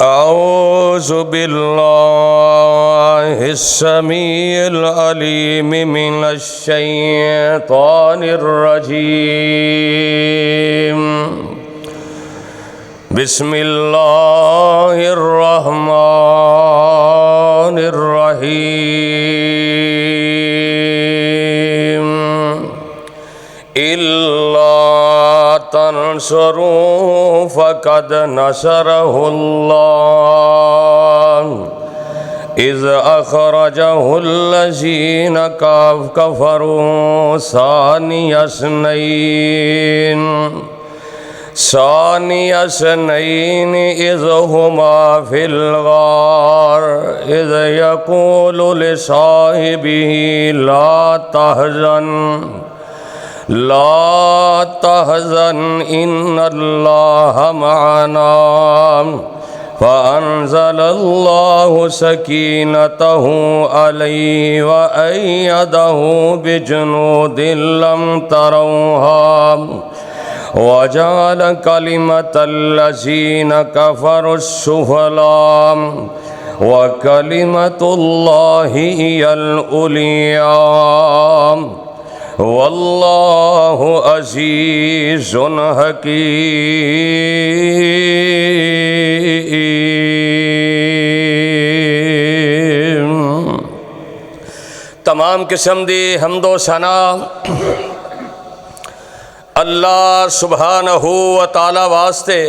أعوذ بالله السميع العليم من الشيطان الرجيم بسم الله الرحمن الرحيم إلا تنصروا فقد نصره الله إذ أخرجه الذين كفروا ثاني اثنين إذ هما في الغار إذ يقول لصاحبه لا تحزن إن الله معنا فأنزل الله سكينته عليه وأيده بجنود لم تروها وجعل كلمة الذين كفروا السفلى وكلمة الله هي العليا والله عزيز حكيم। तमाम किस्म दी हमदो सना अल्लाह सुबहानहू व तआला वास्ते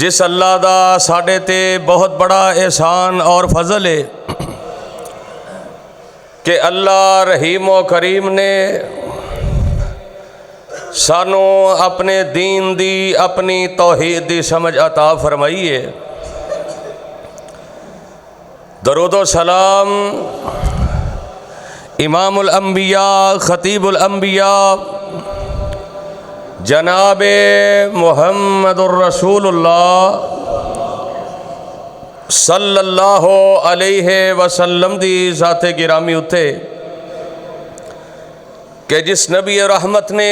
जिस अल्लाह दा साडे ते बहुत बड़ा एहसान और फजल है कि अल्लाह रहीम व करीम ने सानू अपने दीन दी अपनी तौहीद दी समझ अता फरमाई है। दरूद व सलाम इमामुल अंबिया खतीबुल अंबिया जनाब मुहम्मदुर रसूलुल्लाह सल्लल्लाहु अलैहि वसल्लम दी ज़ाते गिरामी उत्ते कि जिस नबी रहमत ने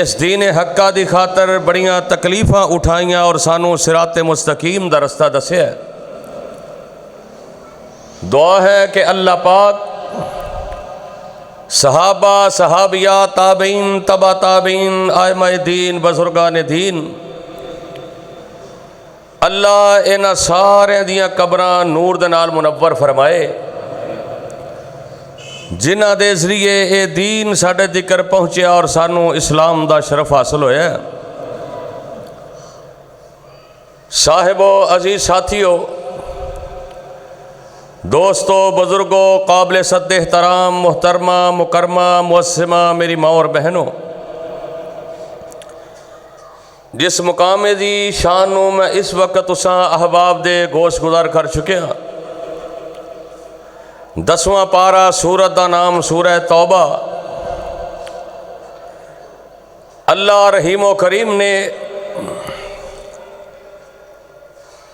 इस दीन हक्का दी खातर बड़ियां तकलीफ़ां उठाइयां और सानू सिराते मुस्तकीम दा रस्ता दस्या। दुआ है कि अल्लाह पाक सहाबा सहाबिया ताबीन तबा ताबीन आइमाए दीन बुजुर्गान दीन अल्लाह इन्हां सारे दियां कब्रां नूर दे नाल मुनव्वर फरमाए जिन्हां दे जरिए ये दीन साडे तिकर पहुँचा और सानू इस्लाम दा शरफ हासिल होया। साहिबो अजीज साथियों दोस्तों बुजुर्गों काबिल सद एहतराम मोहतरमा मुकरमा मुअस्सिमा मेरी माँ और बहनों, जिस मुकामे दी शान नूं मैं इस वक्त तुसां अहबाब दे गोश गुजार कर चुकिया। 10वां पारा सूरत दा नाम सूरह तौबा। अल्लाह रहीम व करीम ने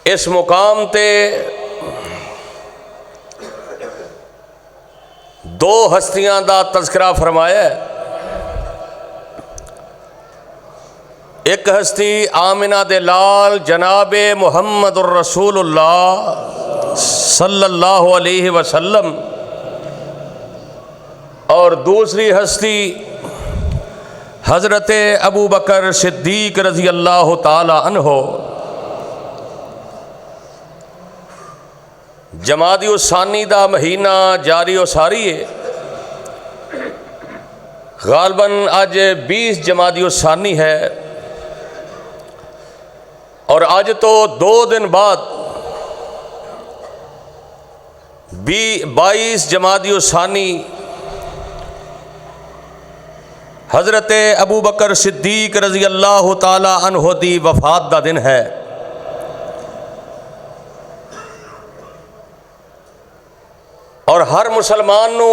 इस मुकाम ते दो हस्तियां दा तज़किरा फरमाया। एक हस्ती आमिना दे लाल जनाबे मुहम्मदुर रसूलुल्लाह सल्लल्लाहु अलैहि वसल्लम और दूसरी हस्ती हज़रत अबू बकर सिद्दीक रज़ी अल्लाह ताला अन्हो। जमादी सानी दा महीना जारी व सारी है। गालबन आज 20 जमादी सानी है और आज तो 2 दिन बाद 22 जमादी सानी हज़रत अबू बकर सिद्दीक रज़ी अल्लाह ताला अन्हो दी वफ़ात दा दिन है। और हर मुसलमान नू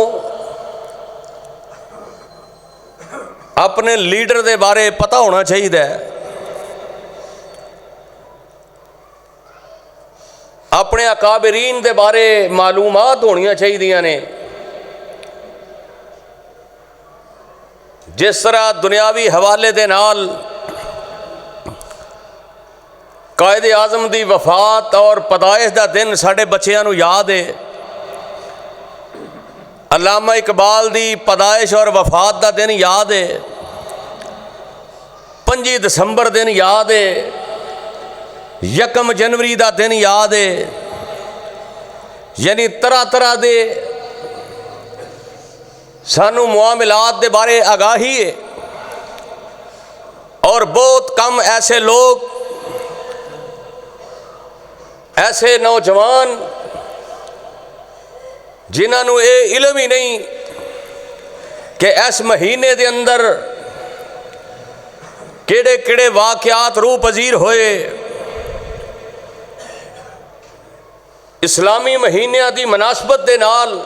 अपने लीडर दे बारे पता होना चाहिए। अपने अकाबरीन दे बारे मालूमात होनियां चाहिए ने। जिस तरह दुनियावी हवाले दे नाल कायदे आज़म की वफात और पैदाइश का दिन साढ़े बच्चों को याद है। अल्लामा इकबाल की पैदाइश और वफात का दिन याद है। 5 दिसंबर दिन याद है। 1 जनवरी का दिन याद है। यानी तरह तरह के सानू मुआमलात के बारे आगाही है। और बहुत कम ऐसे लोग, ऐसे नौजवान जिन्होंने ये इलम ही नहीं कि इस महीने के अंदर केड़े केड़े वाक़यात रूह पजीर होए। इस्लामी महीनों की मुनासबत के नाल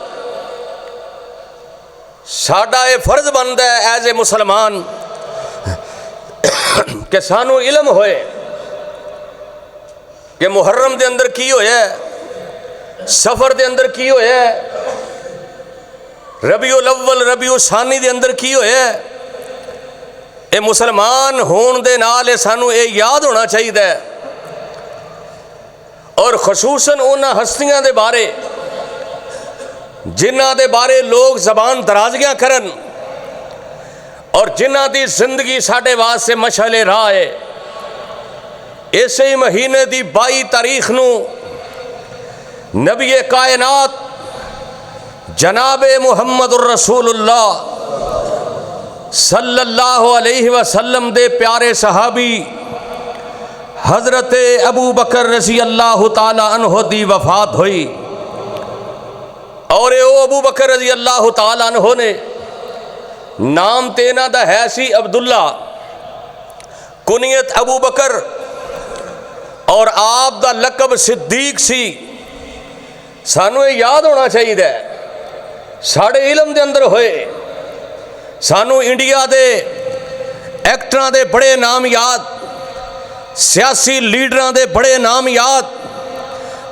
साडा ये फर्ज बनता है एज ए मुसलमान कि सानू इलम होए कि मुहर्रम के अंदर की होया, सफर के अंदर की होया, रबीउल अव्वल रबीउल सानी के अंदर की होया। ये मुसलमान होने दे नाल सानू ये याद होना चाहिए। और खसूसन उन्हां हस्तियां दे बारे जिन्हां दे बारे लोग जबान दराजियां करन और जिन्हां दी जिंदगी साडे वास्ते मशाले राह है। इसे ही महीने की 22 तारीख नू नबी कायनात जनाबे मुहम्मदुर रसूलुल्लाह सल्लल्लाहु अलैहि वसल्लम दे प्यारे सहाबी हजरत अबू बकर रज़ी अल्लाह ताला अन्हो दी वफात हुई। और वो अबू बकर रज़ी अल्लाह ताला अन्हो ने नाम ते इन्हां दा है सी अब्दुल्ला, कुनियत अबू बकर, और आप दा लकब सिद्दीक सी। सानू ये याद होना चाहिए। साढ़े इलम के अंदर होए सानू इंडिया के एक्टरां दे बड़े नाम याद, सियासी लीडरां दे बड़े नाम याद,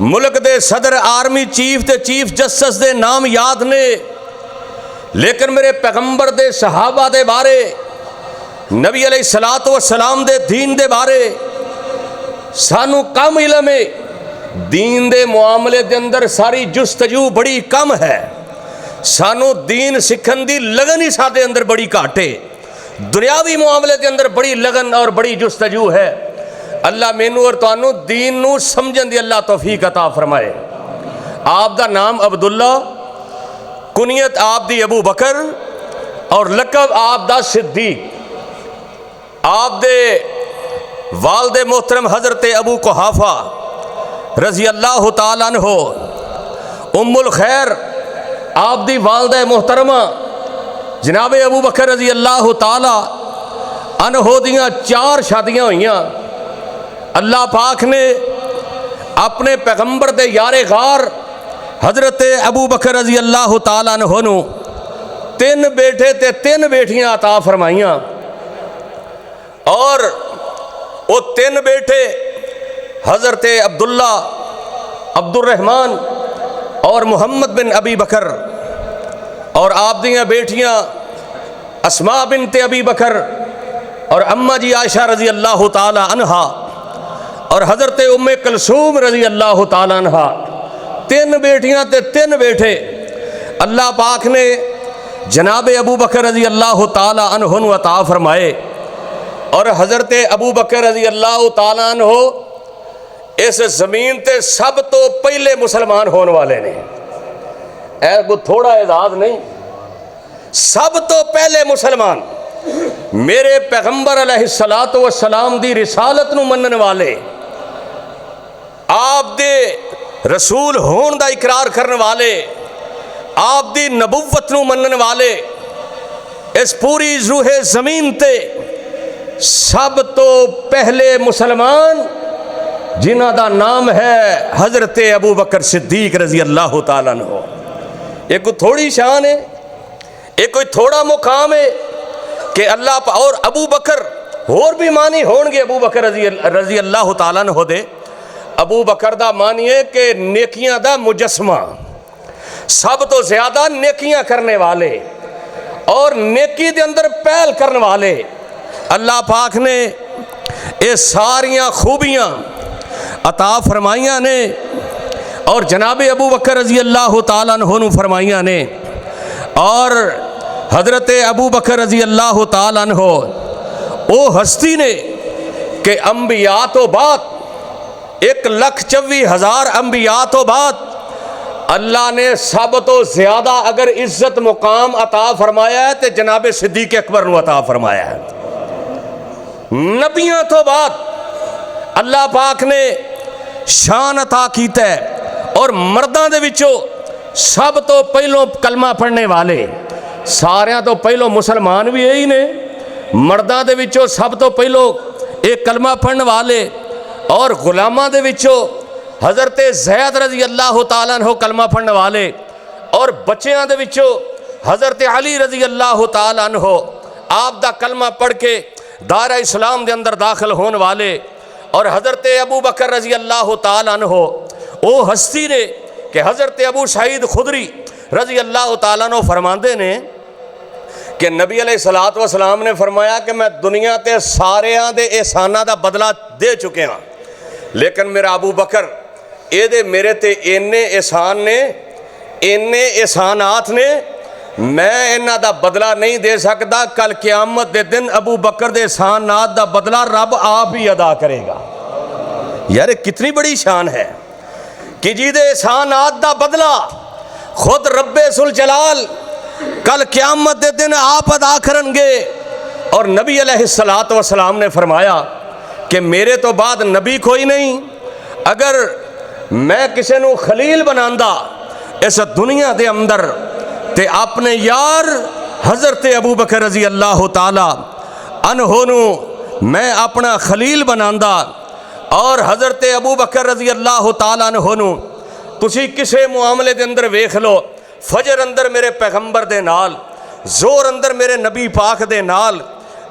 मुल्क दे सदर आर्मी चीफ ते चीफ जस्टिस दे नाम याद ने। लेकिन मेरे पैगंबर दे सहाबा दे बारे, नबी अलैहिस्सलातु वस्सलाम दे दीन दे बारे सानू कम इलम है। दीन दे मुआमले के अंदर सारी जुस्तजू बड़ी कम है। सानू दीन सीखन की लगन ही साडे अंदर बड़ी घट है। दुनियावी मुआमले के अंदर बड़ी लगन और बड़ी जुस्तजू है। अल्लाह मैनू और तुहानू दीन नू समझन दी अल्लाह तौफीक अता फरमाए। आप दा नाम अब्दुल्ला, कुनियत आप दी अबू बकर और लकब आप दा सिद्दीक। आप दे वालदे मोहतरम हजरत अबू कुहाफा रज़ी अल्लाह ताला अन्हो, उम्मुल खैर आप दी वालदा मोहतरमा जनाबे अबू बकर रज़ी अल्लाह ताला अन्हो दियां 4 शादियां हुईयां। अल्लाह पाक ने अपने पैगंबर दे यारे गार हजरत अबू बकर रज़ी अल्लाह ताला अन्हो नू 3 बेटे ते 3 बेटियां अता फरमाइयां। और वो 3 बेटे हजरत अब्दुल्ला, अब्दुर्रहमान और मोहम्मद बिन अबी बकर, और आप दियाँ बेटियाँ अस्मा बिनते अबी बकर और अम्मा जी आयशा रज़ी अल्लाह ताला अन्हा और हजरत उम्मे कुलसूम रज़ी अल्लाह ताला अन्हा। 3 बेटियाँ ते 3 बेटे अल्लाह पाक ने जनाब अबू बकर रज़ी अल्लाह ताला अन्हो नू अता फरमाए। और हजरत अबू बकर रज़ी अल्लाह ताला अन्हो इस जमीन ते सब तो पहले मुसलमान होने वाले ने। को थोड़ा एजाज नहीं, सब तो पहले मुसलमान मेरे पैगंबर अलैहिस्सलातु वस्सलाम दी रिसालत नू मनन वाले, आप दे रसूल होने का इकरार करने वाले, आप दी नबुव्वत नू मनन वाले इस पूरी रूहे जमीन ते सब तो पहले मुसलमान जिन्हां दा नाम है हजरत अबू बकर सिद्दीक रज़ी अल्लाह ताला अन्हो। ये कोई थोड़ी शान है, ये कोई थोड़ा मुकाम है कि अल्लाह। और अबू बकर होर भी मानी होंगे अबू बकर रज़ी अल्लाह ताला अन्हो दे। अबू बकर दा मानिए कि नेकियां दा मुजस्मा, सब तो ज्यादा नेकियां करने वाले और नेकी दे अंदर पहल करने वाले। अल्लाह पाक ने ये सारियां खूबियां अता फरमाइया ने और जनाब अबू बकर रजी अल्लाह तआला अन्हु नू फरमाइया ने। और हज़रत अबू बकर रजी अल्लाह तआला अन्हु ओ हस्ती ने कि अंबिया तो बाद 1,24,000 अंबिया तो बाद अल्लाह ने सब तो ज़्यादा अगर इज्जत मुकाम अता फरमाया है तो जनाब सिद्दीक अकबर नू अता फरमाया है। नबियों तो बाद अल्लाह पाक ने शान अता कीता है। और मर्दां दे विचों सब तो पहलों कलमा पढ़ने वाले, सारियां तो पहलों मुसलमान भी यही ने, मर्दां दे विचों सब तो पहलों एक कलमा पढ़ने वाले और गुलामां दे विचों हज़रत ज़ैद रज़ी अल्लाह तआला अन्हु कलमा पढ़ने वाले और बच्चियां दे विचों हज़रत अली रज़ी अल्लाह तआला अन्हु आप दा कलमा पढ़ के दायरा इस्लाम के अंदर दाखिल होने वाले और हज़रत अबू बकर रज़ी अल्लाह तआला अन्हु वो हस्ती ने कि हज़रत अबू सईद खुदरी रज़ी अल्लाह तआला अन्हु फरमाते ने कि नबी अलैहिस्सलातु वस्सलाम ने फरमाया कि मैं दुनिया ते सारियां दे एहसानां दा बदला दे चुके हाँ, लेकिन मेरा अबू बकर ये मेरे ते इन्ने एहसान ने, इन्ने एहसानात ने, मैं इन्हां दा बदला नहीं दे सकता। कल क़यामत दे दिन अबू बकर दे एहसानात दा बदला रब आप ही अदा करेगा। यार कितनी बड़ी शान है कि जिहदे एहसानात दा बदला खुद रब्बे सुल जलाल कल क़यामत दे दिन आप अदा करनगे। और नबी अलैहिस्सलातु वस्सलाम ने फरमाया कि मेरे तो बाद नबी कोई नहीं, अगर मैं किसी नू खलील बनांदा इस दुनिया के अंदर ते अपने यार हज़रत अबू बकर रज़ी अल्लाह तआला अन्हु नू मैं अपना खलील बनांदा। और हज़रत अबू बकर रज़ी अल्लाह तआला अन्हु नू तुसी किसी मुआमले के अंदर वेख लो, फजर अंदर मेरे पैगंबर दे नाल, जोर अंदर मेरे नबी पाक दे नाल,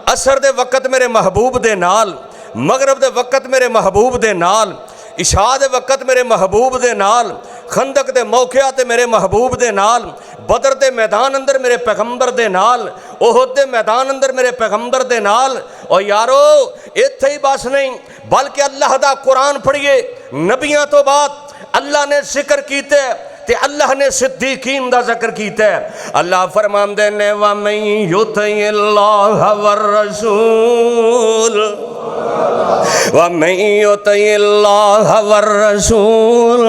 असर दे वक़्त मेरे महबूब दे नाल, मगरब दे वक़्त मेरे महबूब दे नाल, इशा दे वक़्त मेरे महबूब दे नाल, खंदक दे मौक़िया ते मेरे महबूब दे नाल, बदर दे मैदान अंदर मेरे पैगंबर दे नाल, ओहद दे मैदान अंदर मेरे पैगंबर दे नाल। और यारो इत्थे ही बस नहीं बल्कि अल्लाह दा कुरान पढ़िए, नबियां तो बाद अल्लाह ने जिक्र कीते ते अल्लाह ने सिद्दीकीन दा जिक्र कीता है। अल्लाह फरमांदे ने व मन युतिल्लाह वर रसूल व मन युतिल्लाह वर रसूल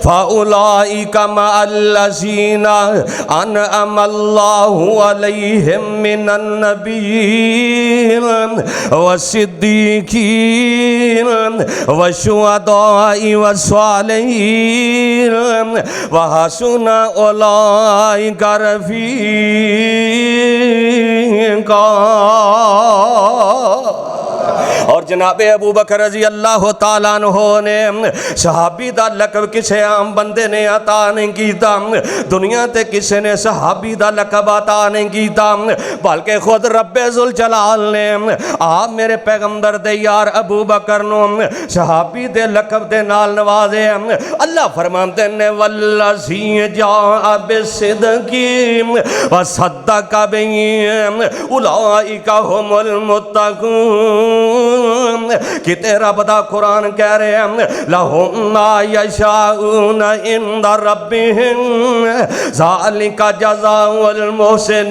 फउलाइका मअल्लज़ीना अनअमल्लाहु अलैहिम मिनन नबिय्यीन व सिद्दीकीन व शुहदाई व सालिहीन व हसुन उलाइका रफ़ीक़ा। और जनाब अबू बकर रज़ी अल्लाह तआला अन्हु ने सहाबी दा लकब किसे आम बंदे ने अता नहीं कीता, दुनिया ते किसे ने सहाबी दा लकब अता नहीं कीता, बल्कि खुद रब्बे जुल जलाल ने आप मेरे पैगंबर दे यार अबू बकर नो सहाबी दे लकब दे नाल नवाजे। अल्लाह फरमाते ने वल्लज़ी जाअ बिस्सिद्क़ि व सद्दक़ बिही उलाइका हुमुल मुत्तक़ून। किते रब दा कुरान कह रहे हैं लहुम मा यशाऊन इंदा रब्बिहिम ज़ालिका जज़ाउल मुहसिनीन।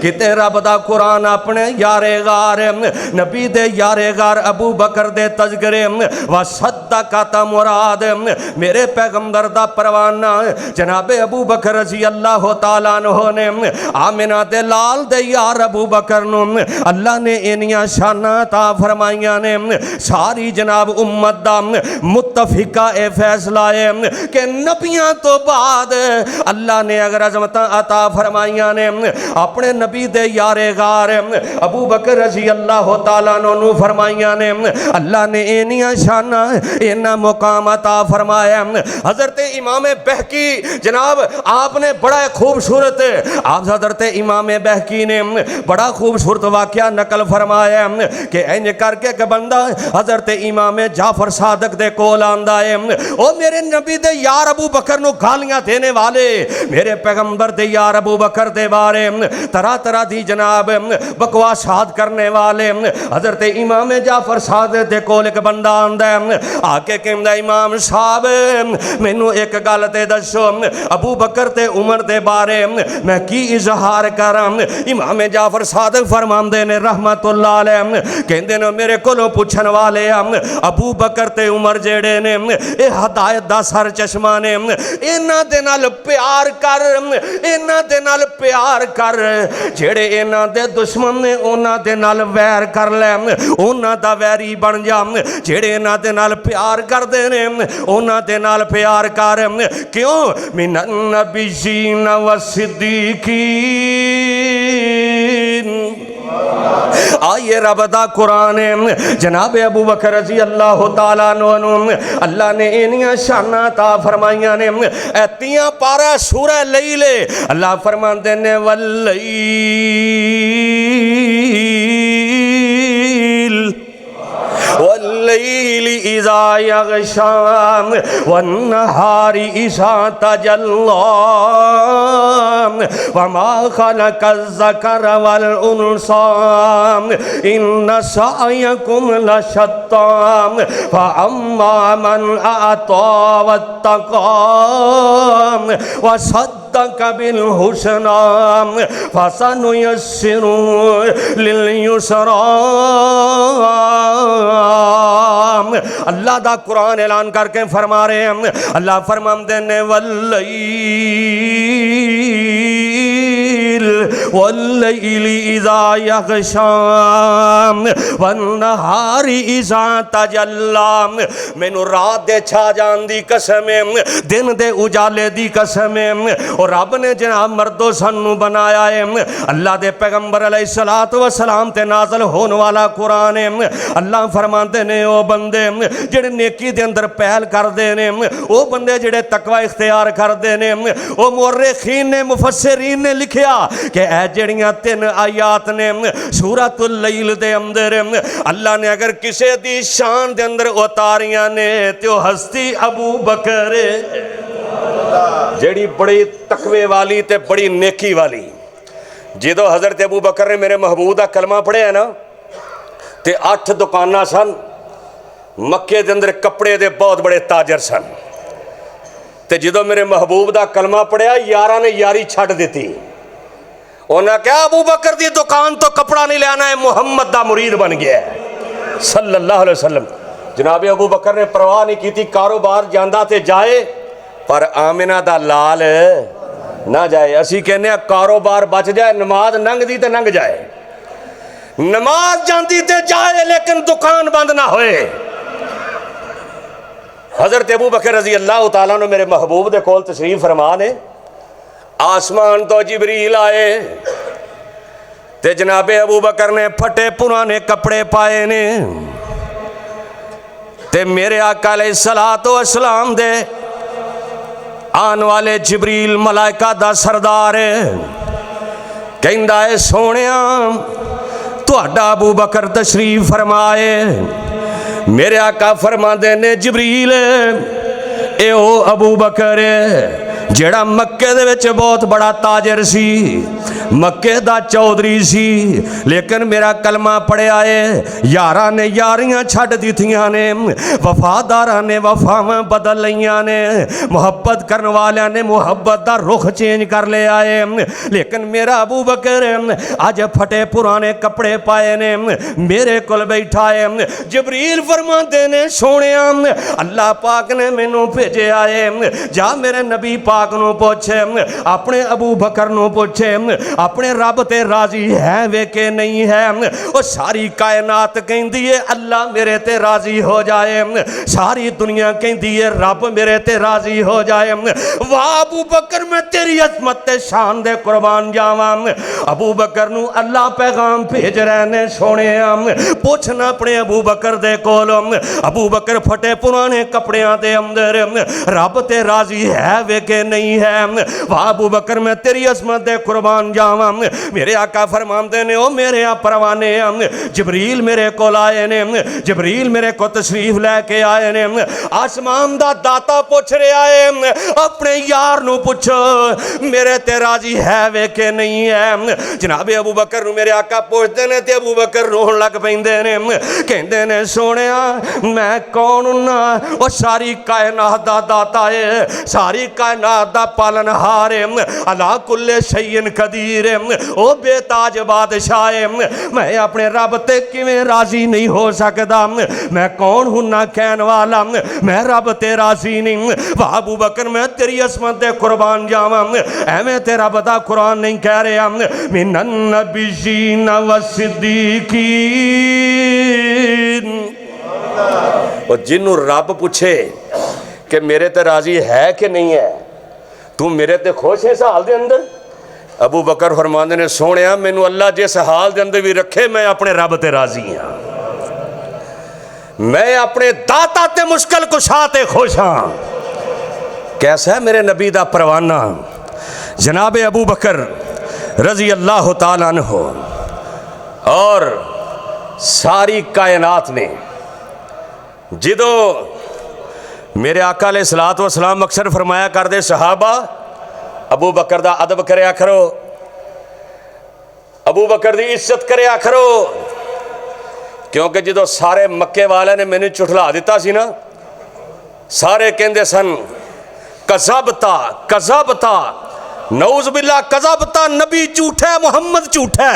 किते रब दा कुरान अपने यारे गार नबी दे यारे गार अबू बकर दे तज़किरे व सद्दक़ा ता मुराद मेरे पैगंबर दा परवाना जनाबे अबू बकर रज़ी अल्लाह तआला अन्हु ने आमिना दे लाल दे यार अबू बकर नु अल्लाह ने इनिया शाना ता फरमाइया ने। सारी जनाब उम्मत दा मुत्तफिका ए फैसला है कि नबियां तो बाद अल्लाह ने अगर अजमत अता फरमाइया ने अपने नबी दे यारे गार अबू बकर रज़ी अल्लाह तआला नु फरमाइया ने। अल्लाह ने इनिया शाना इन्ना मुकाम अता फरमाया। हज़रत इमाम बहकी जनाब आपने बड़ा खूबसूरत आप हज़रत इमाम बहकी ने बड़ा खूबसूरत वाक़या नकल फरमाया कि इंज करके एक बंदा हज़रत इमाम जाफर सादक दे कोल आंदा है। ओ मेरे नबी दे यार अबू बकर नू गालियां देने वाले, मेरे पैगंबर दे यार अबू बकर दे बारे तरह तरह दी जनाब बकवासात करने वाले हज़रत इमाम जाफर सादक दे कोल एक बंदा आंदा है। आके कहंदा इमाम साहब मैनू एक गल ते दसो, अबू बकर ते उमर दे बारे मैं की इजहार करां। इमाम जाफर सादक फरमांदे ने रहमतुल्लाह अलैह, कहंदे ने मेरे कोलों पुछन वाले अबू बकर ते उमर जेड़े ने ये हदायत दा सर चश्मा ने, इन्हां दे नाल प्यार कर, इन्हां दे नाल प्यार कर, जेड़े इन्हां दे दुश्मन ने उन्हां दे नाल वैर कर लै, उन्हां दा वैरी बन जा, जेड़े इन्हां दे नाल प्यार करदे ने उन्हां दे नाल प्यार कर। क्यों मिनन नबिय्यीन व सिद्दीकीन। आइए रब दा कुरान जनाब अबू बकर रज़ी अल्लाह तआला अन्हु अल्लाह ने इनियां शानां ता फरमाइयां ने। ऐतियां पारा सूरह लैल अल्लाह फरमांदे ने वल्लैली इज़ा यग़शा वन्नहारी इज़ा तजल्ला वमा खलक़ज़्ज़कर वल उन्सा इन्न सअयकुम लशत्ता फअम्मा मन अअता वत्तक़ा वसद्दक़ बिल हुस्ना फसनुयस्सिरु लिल युस्रा। अल्लाह दा कुरान ऐलान करके फरमा रहे हैं, अल्लाह फरमाते ने वल्लैली इज़ा यग़शा वन्नहारी इज़ा तजल्ला। मैनू रात दे छा जान दी कसम, दिन दे उजाले दी कसम, और रब ने जनाब मर्दो सानू बनाया है। अल्लाह दे पैगंबर अलैहिस्सलातु वस्सलाम ते नाज़िल होने वाला कुरान है। अल्लाह फरमाते ने ओ बंदे जेड़े नेकी दे अंदर पहल करते हैं, वो बंदे जेड़े तकवा इख्तियार करते हैं, वो मुर्रिखीन ने मुफस्सिरीन ने लिखिया कि ए जड़ियां तीन आयात ने सूरतुल लैल दे अंदर अल्लाह ने अगर किसी दी शान दे अंदर उतारियां ने तो हस्ती अबू बकर जेड़ी बड़ी तकवे वाली ते बड़ी नेकी वाली। जो हज़रत अबू बकर ने मेरे महबूब दा कलमा पढ़िया ना ते 8 दुकाना सन मक्के दे अंदर, कपड़े दे बहुत बड़े ताजर सन। ते जो मेरे महबूब दा कलमा पढ़िया यारां ने यारी छड्ड दित्ती। उन्हें कहा अबू बकर दी दुकान तो कपड़ा नहीं लेना है, मुहम्मद दा मुरीद बन गया है सल्लल्लाहु अलैहि वसल्लम। जनाब अबू बकर ने परवाह नहीं की, कारोबार जांदा ते जाए पर आमिना दा लाल ना जाए। असी कहने कारोबार बच जाए, नमाज नंगदी ते नंग जाए, नमाज जाती ते जाए लेकिन दुकान बंद ना होए। हज़रत अबू बकर रज़ी अल्लाह तआला ने मेरे महबूब दे कोल तशरीफ फरमा ने। आसमान तो जिबरील आए ते जनाबे अबू बकर ने फटे पुराने कपड़े पाए ने ते मेरे आका अलैहिस्सलातु वस्सलाम दे आने वाले जिबरील मलाइका दा सरदार कहंदा है सोहणिया तुहाडा अबू बकर तशरीफ फरमाए। मेरे आका फरमाते ने जिबरील ए ओ अबू बकर जेड़ा मक्के दे विच बहुत बड़ा ताजर सी, मक्के दा चौधरी सी, लेकिन मेरा कलमा पढ़िया है। यारां ने यारियां छड्ड दित्तियां ने, वफादारां ने वफावां बदल लईयां ने, मुहब्बत करने वालियां ने मुहब्बत दा रुख चेंज कर लिया है। लेकिन मेरा अबू बकर अज फटे पुराने कपड़े पाए ने मेरे कोल बैठा है। जिबरील फरमाते ने सोहणिया अल्लाह पाक ने मैनू भेजिया है, जा मेरे नबी पाक नू पुछ, अपने अबू बकर नू पुछ, अपने रब ते राजी है वे के नहीं है। वो सारी कायनात कहती है अल्लाह मेरे ते राजी हो जाए, सारी दुनिया कहती है रब मेरे ते राजी हो जाए। वाह अबू बकर मैं तेरी अजमत ते शान दे कुर्बान जावां। अबू बकर नू अल्लाह पैगाम भेज रहे ने सोने, पुछना अपने अबू बकर दे कोल। अबू बकर फटे पुराने कपड़ियां दे अंदर रब ते राजी है वे के नहीं है। वाह अबू बकर मैं तेरी अजमत दे कुर्बान जावां। मेरे आका फरमाते ने ओ मेरे परवाने जबरील मेरे कोल आए ने, जबरील मेरे को तशरीफ लैके आए ने। आसमान दा दाता पुछ रहा है अपने यार नू पुछो मेरे ते राजी है वे के नहीं है। जनाबे अबू बकर नू मेरे आका पुछते ने ते अबू बकर रोन लग पैंदे ने, कहंदे ने सोनिया मैं कौन ना। ओ सारी कायनात दा दाता है, सारी कायनात दा पालनहार है, अला कुल्ले शैइन कदीर है, ओ बेताज बादशाह है। मैं अपने रब ते किवें राजी नहीं हो सकदा। मैं कौन हूं ना कहने वाला, मैं रब ते राजी नहीं। वाह अबू बकर मैं तेरी असमत दे कुर्बान जावां, एवें तेरा बता कुरान नहीं कह रहा मिनन नबिय्यीन व सिद्दीकीन। और जिन्नू रब पूछे कि मेरे ते राजी है कि नहीं है, तू मेरे ते खुश है इस हाल दे अंदर। अबू बकर फरमांदे ने सोहणिया मैनू अल्लाह जिस हाल दे अंदर भी रखे मैं अपने रब ते राजी हाँ, मैं अपने दाता ते मुश्किल कुशा ते खुश हाँ। कैसा है मेरे नबी दा परवाना जनाबे अबू बकर रजी अल्लाह तआला अन्हु। और सारी कायनात ने जिदों मेरे आका अलैहिस्सलातु वस्सलाम अक्सर फरमाया करदे सहाबा अबू बकर दा अदब करया करो, अबू बकर दी इज्जत करया करो, क्योंकि जो सारे मक्के वाले ने मैंने झुठला दिता सी ना, सारे कहंदे सन कज़बता कज़बता नऊज़ बिल्लाह कज़बता, नबी झूठा मुहम्मद झूठा।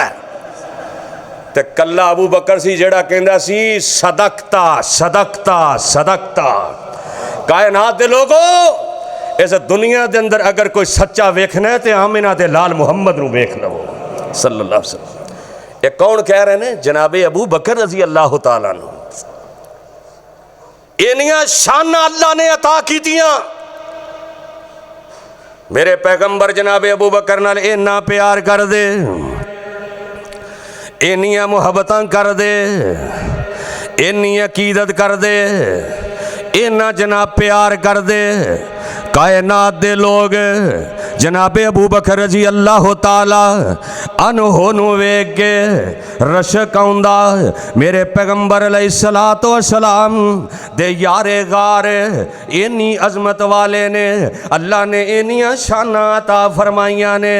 ते कल्ला अबू बकर सी जेड़ा कहंदा सी सदकता सदकता सदकता। कायनात दे लोगों इस दुनिया दे अंदर अगर कोई सच्चा वेखना है तो आमिना दे लाल मुहम्मद नू वेख लवो सल्लल्लाहु अलैहि वसल्लम। ये कौन कह रहे हैं? जनाबे अबू बकर रजी अल्लाह तआला अन्हु। इनियां शाना अल्लाह ने अता कीतियां। मेरे पैगंबर जनाबे अबू बकर नाल इन्ना प्यार कर दे, इन्नियां मुहब्बतां कर दे, इन्नी अकीदत कर दे, इन्ना जनाब प्यार कर दे। कायनात दे लोग जनाबे अबू बकर रजी अल्लाह तआला अन्हु नू वेख के रशक आउंदा। मेरे पैगंबर अलैहिस्सलातु वस्सलाम दे यारे गार इन्नी अजमत वाले ने, अल्लाह ने इन्नियां शानां अता फरमाइयां ने,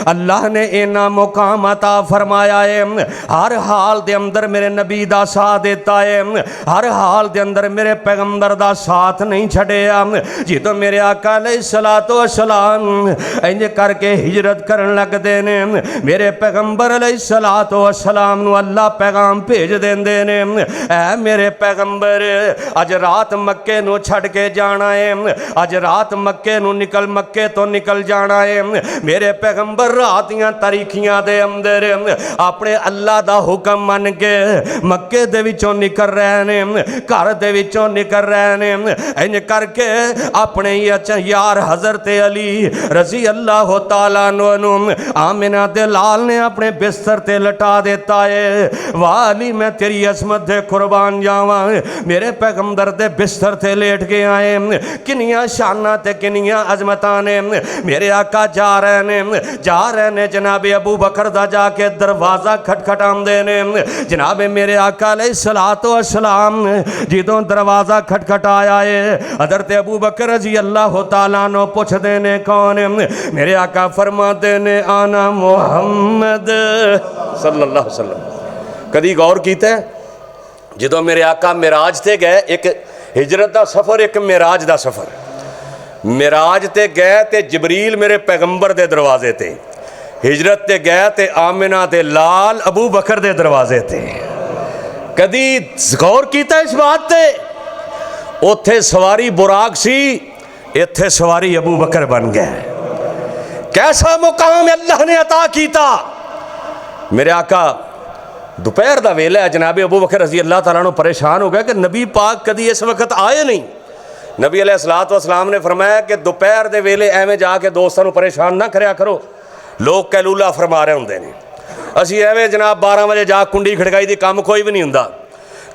अल्लाह ने इन्ना मुकाम अता फरमाया है। हर हाल दे अंदर मेरे नबी दा साथ देता है, हर हाल दे अंदर मेरे पैगंबर दा साथ नहीं छड़िया। जिदों मेरे आका अलैहिस्सलातु वस्सलाम इंज करके हिजरत करन लगदे ने, मेरे पैगंबर अलैहिस्सलातु वस्सलाम नू अल्लाह पैगाम भेज देंदे ने, ऐ मेरे पैगंबर अज रात मक्के नू छड़ के जाना है, अज रात मक्के नू मक्के तो निकल जाना है। मेरे पैगंबर रात दियां तारीखियां दे अंदर अपने अल्लाह दा हुक्म मन के मक्के दे विचों निकल रहे ने, घर दे विचों निकल रहे ने। इंज करके अपने यार हजरत अली रजी अल्लाह तआला अन्हु आमिना दे लाल ने अपने बिस्तर ते लटा देता है। वाह अली मैं तेरी असमत दे कुर्बान जावां, मेरे पैगंबर दे बिस्तर ते लेट के आए। किनियां शाना ते किनियां अजमतां ने। मेरे आका जा रहे ने जनाबे अबू बकर दा जाके दरवाजा खटखटांदे ने। जनाबे मेरे आका अलैहिस्सलातु वस्सलाम जिदों दरवाजा खटखटाया है, हजरत अबू बकर रजी अल्लाह तआला नो पुछदे ने कौन? मेरे आका फरमाते ने आना मुहम्मद सल्लल्लाहु अलैहि वसल्लम। कदी गौर कीता जो मेरे आका मिराज ते गए, एक हिजरत दा सफ़र एक मिराज दा सफ़र। मिराज ते गए ते जबरील मेरे पैगंबर दे दरवाजे ते, हिजरत ते गए ते आमिना दे लाल अबू बकर दे दरवाजे ते। कदी गौर कीता इस बात ते? उथे सवारी बुराक सी, इत्थे सवारी अबू बकर बन गए। कैसा मुकाम अल्लाह ने अता कीता। मेरे आका दोपहर का वेला है, जनाब अबू बकर रज़ी अल्लाह तआला परेशान हो गया कि नबी पाक कदी इस वक्त आए नहीं। नबी अलैहिस्सलातु वस्सलाम ने फरमाया कि दोपहर के वेले एवें जाके दोस्तों परेशान ना करया करो, लोग कैलूला फरमा रहे होंगे ने। असी एवें जनाब 12 बजे जा कुंडी खड़काई दी काम कोई भी नहीं होंदा।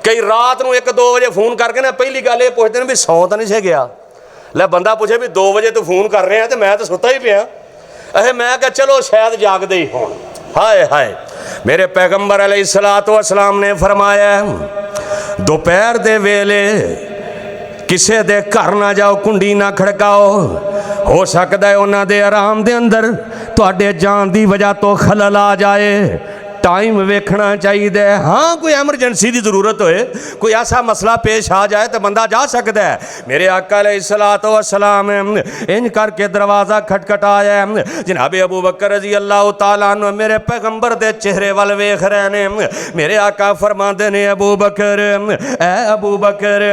कई रात को 1-2 बजे फोन करके ना पहली गल ये पूछते हैं भी सौ तो नहीं से गया। लै बंदा पूछे भी 2 बजे तू फोन कर रहे हैं तो मैं तो सुता ही पिया। मैं क्या चलो शायद जागदे ही होण। हाय हाय, मेरे पैगंबर अलैहिस्सलातु वस्सलाम ने फरमाया दोपहर दे वेले किसे दे घर ना जाओ, कुंडी ना खड़काओ। हो सकता है उन्हां दे आराम दे अंदर तुहाडे जान दी वजह तो खलल आ जाए। टाइम वेखना चाहिए। हाँ कोई एमरजेंसी की जरूरत होए, कोई ऐसा मसला पेश आ जाए तो बंदा जा सकता है। मेरे आका अलैहिस्सलातु वस्सलाम इंज करके दरवाज़ा खटखटाया। जनाब अबू बकर रज़ी अल्लाह तआला अन्हु मेरे पैगंबर दे चेहरे वाल वेख रहे ने। मेरे आका फरमाते ने अबू बकर, ए अबू बकर,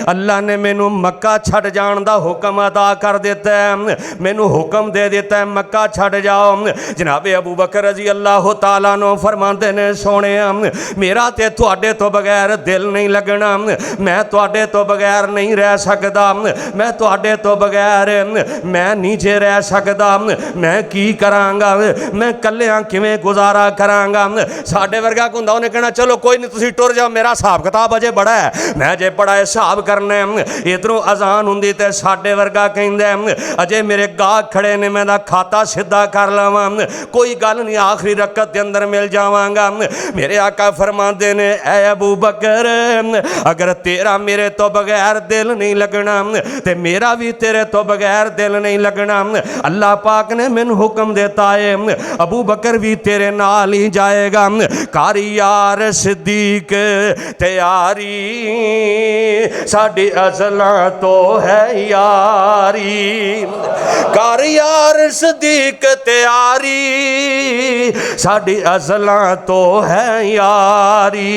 अल्लाह ने मैनू मक्का छड़ जान दा हुक्म अदा कर दिता है, मैनू हुक्म दे दिता है मक्का छड़ जाओ। जनाब अबू बकर रज़ी अल्लाह तआला अन्हु फरमाते ने सोने मेरा ते तुहाडे तो बगैर दिल नहीं लगना, मैं तुहाडे तो बगैर नहीं रह सकदा, मैं तुहाडे तो बगैर मैं नीचे रह सकदा, मैं की करांगा, मैं कल्लियां किवें गुजारा करांगा। साडे वर्गा हुंदा उन्हें कहना चलो कोई नहीं तुसीं टुर जाओ, मेरा हिसाब किताब अजे बड़ा है, मैं अजे बड़ा हिसाब करना है। इधरों अजान हुंदी ते साडे वर्गा कहंदा अजे मेरे गाहक खड़े ने, मैं खाता सीधा कर लवां, कोई गल नहीं आखिरी रकत के अंदर मिल जावांगा। मेरे आका फरमाते ने ऐ अबू बकर, अगर तेरा मेरे तो बगैर दिल नहीं लगना ते मेरा भी तेरे तो बगैर दिल नहीं लगना। अल्लाह पाक ने मैनू हुक्म देता है अबू बकर भी तेरे नाल ही जाएगा। कारी यार सिद्दीक तैयारी साडी अज़लां तो है यारी, कार यार सिद्दीक तैयारी साडी अज़लां तो है यारी।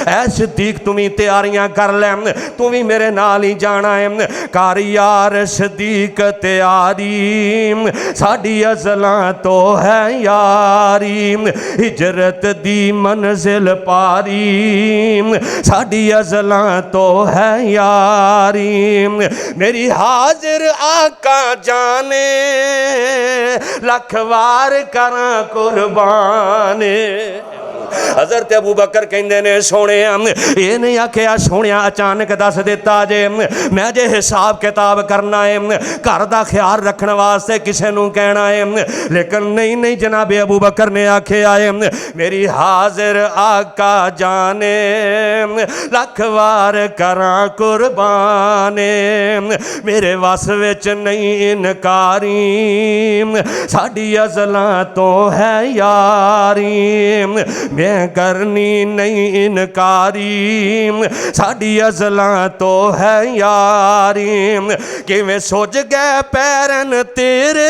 ऐ सिद्दीक तू भी तैयारियां कर ले, तू भी मेरे नाल ही जाना है। कार यार सिद्दीक तैयारी साडी अज़लां तो है यारी, हिजरत दी मंजिल पारी साडी अज़लां तो है यारी। मेरी हाजिर आका जाने लख वार करा कुर्बान। हज़रत अबू बकर कहंदे ने सोने ये नहीं आखिया सोने अचानक दस दिता जे मैं जे हिसाब किताब करना है, घर का ख्याल रखने वास्ते किसी नूं कहना है, लेकिन नहीं नहीं जनाब अबू बकर ने आखिया है मेरी हाजिर आका जाने लख वार करा कुर्बान, मेरे वस विच नहीं इनकारी साडी अज़लां तो है यारी, मैं करनी नहीं इनकारी साडी अज़लां तो है यारी। किवें सोच गए पैरन तेरे,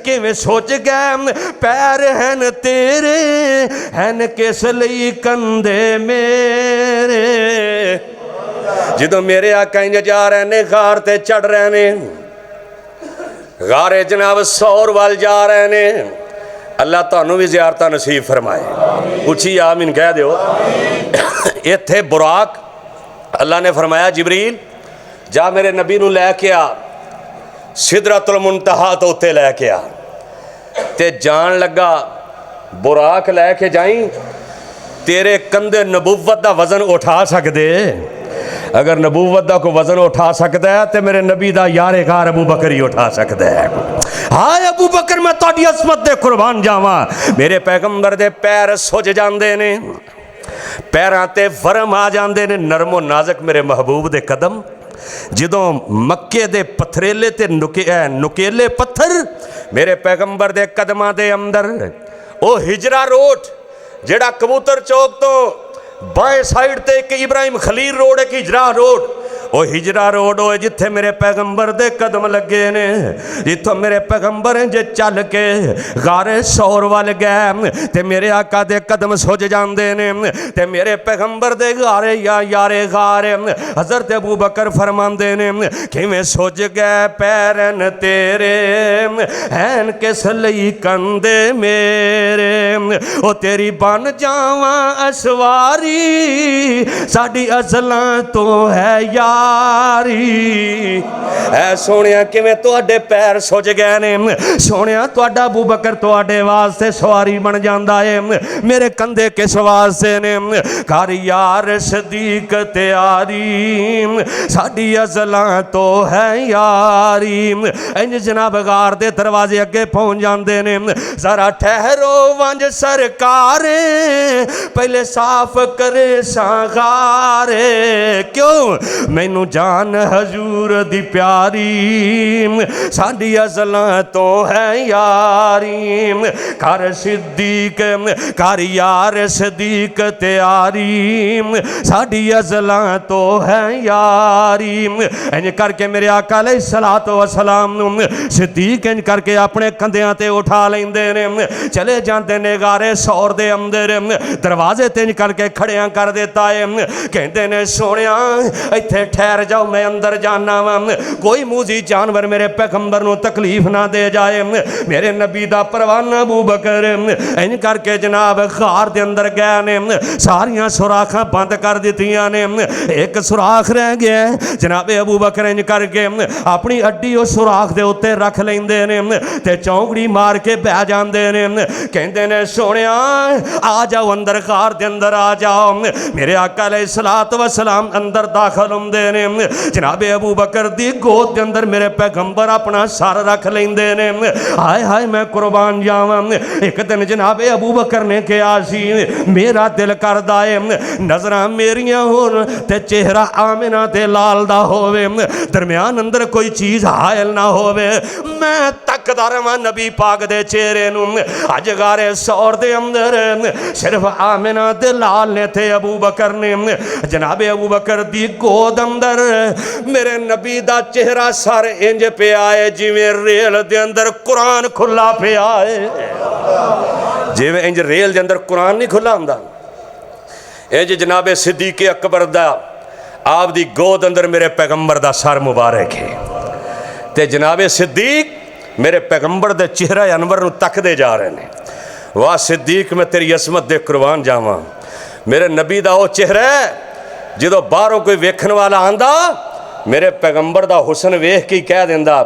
किवें सोच गए पैर हैं तेरे, हैं किस लई कंधे मेरे। जदों मेरे आका इंज जा रहे ने गार ते चढ़ रहे ने, गारे जनाब सौर वाल जा रहे ने, अल्लाह तुहानू भी ज़ियारत नसीब फरमाए। उची आमीन कह दो। इत्थे बुराक अल्लाह ने फरमाया जिबरील जा मेरे नबी नू लैके आ, सिदरतुल मुंतहा तो उत्ते लैके आ। ते जान लगा बुराक लैके जाई, तेरे कंधे नबूवत का वजन उठा सकते। अगर नबूवत का कोई वजन उठा सकता है तो मेरे नबी का यारे कार अबू बकर ही उठा सकता है। हाय अबू बकर मैं तुहाडी असमत दे कुर्बान जावा। मेरे पैगंबर दे पैर सुज जाते ने, पैरां ते वरम आ जाते ने, नरमो नाजक मेरे महबूब दे कदम। जदों मक्के दे पथरेले ते नुकेले पत्थर मेरे पैगंबर दे कदमां दे अंदर, ओ हिजरा रोड जेड़ा कबूतर चौक तो बाएं साइड ते एक इब्राहिम खलील रोड, एक हिजरा रोड, वो हिजरा रोड होए जिथे मेरे पैगंबर दे कदम लगे ने, जिथों मेरे पैगंबर जे चल के गारे सौर वाल गए ते मेरे आका दे कदम सुज जाते ने, ते मेरे पैगंबर दे गारे या यारे गारे हजरत अबू बकर फरमाते ने किवें सुज गए पैरन तेरे हैन किस लई कंदे मेरे, ओ तेरी बन जावा असवारी साडी अजलां तो है यारी। ऐ सोनिया किवें तुहाडे पैर सुज गए ने, सोनिया तुहाडा अबू बकर तुहाडे वास्ते सवारी बन जांदा है, मेरे कंधे किस वास्ते ने, कर यार सदीक तैयारी साडी अजलां तो है यारी। इंज जनाब गार दे दरवाजे अगे पहुंच जाते ने, जरा ठहरो वंज सरकार पहले साफ करे सागारे, क्यों मैनू जान हजूर दी प्यारी साडी अजलां तो है यारी। कर सिद्दीक कर यार सदीक तैयारी साडी अजलां तो है यारी। इंज करके मेरे आका अलैहिस्सलातु वस्सलाम सिद्दीक इंज करके अपने कंधियां ते उठा लेंदे ने, चले जाते ने गारे सौर दे अंदर, दरवाजे ते इंज करके खड़िया कर देता है, कहते ने सोनिया इत्थे ठहर जाओ मैं अंदर जाना वा, कोई मूजी जानवर मेरे पैगंबर नूं तकलीफ ना दे जाए, मेरे नबी दा परवाना अबू बकर इंज करके जनाब गार दे अंदर गए ने, सारियां सुराखां बंद कर दित्तियां ने, एक सुराख रह गया जनाबे अबू बकर इंज करके अपनी अड्डी उस सुराख दे उत्ते रख लेंदे ने ते चौंकड़ी मार के बह जाते ने, कहते ने सोनिया आ जाओ अंदर गार दे अंदर आ जाओ। मेरे आका अलैहिस्सलातु वस्सलाम अंदर दाखिल होंदे ने, जनाबे अबू बकर दी गोद के अंदर मेरे पैगंबर अपना सर रख लेंदे ने, हाय हाय मैं कुर्बान जावां। एक दिन जनाबे अबू बकर ने कहा सी मेरा दिल करदा है नजरां मेरियां होन ते चेहरा आमिना ते लाल दा होवे, दरम्यान अंदर कोई चीज हायल ना होवे, मैं तकदा रवां नबी पाक दे चेहरे नूं। अज गारे सौर दे अंदर सिर्फ आमिना ते लाल ने थे, अबू बकर ने जनाबे अबू बकर दी गोद अंदर मेरे नबी दा चेहरा सर इंज पिया है जिवें रेल दे अंदर कुरान खुला पिया है, जिवें इंज रेल दे अंदर कुरान नहीं खुला हुंदा, इंज जनाबे सिद्दीक अकबर दा आप दी गोद अंदर मेरे पैगंबर दा सर मुबारक है, ते जनाबे सिद्दीक मेरे पैगंबर दे चेहरा अनवर नूं तकदे जा रहे हैं। वाह सिद्दीक मैं तेरी असमत दे कुर्बान जावां, मेरे नबी दा वो चेहरा जो बाहरों कोई वेखण वाला आंदा मेरे पैगंबर दा हुसन वेख के कह दिंदा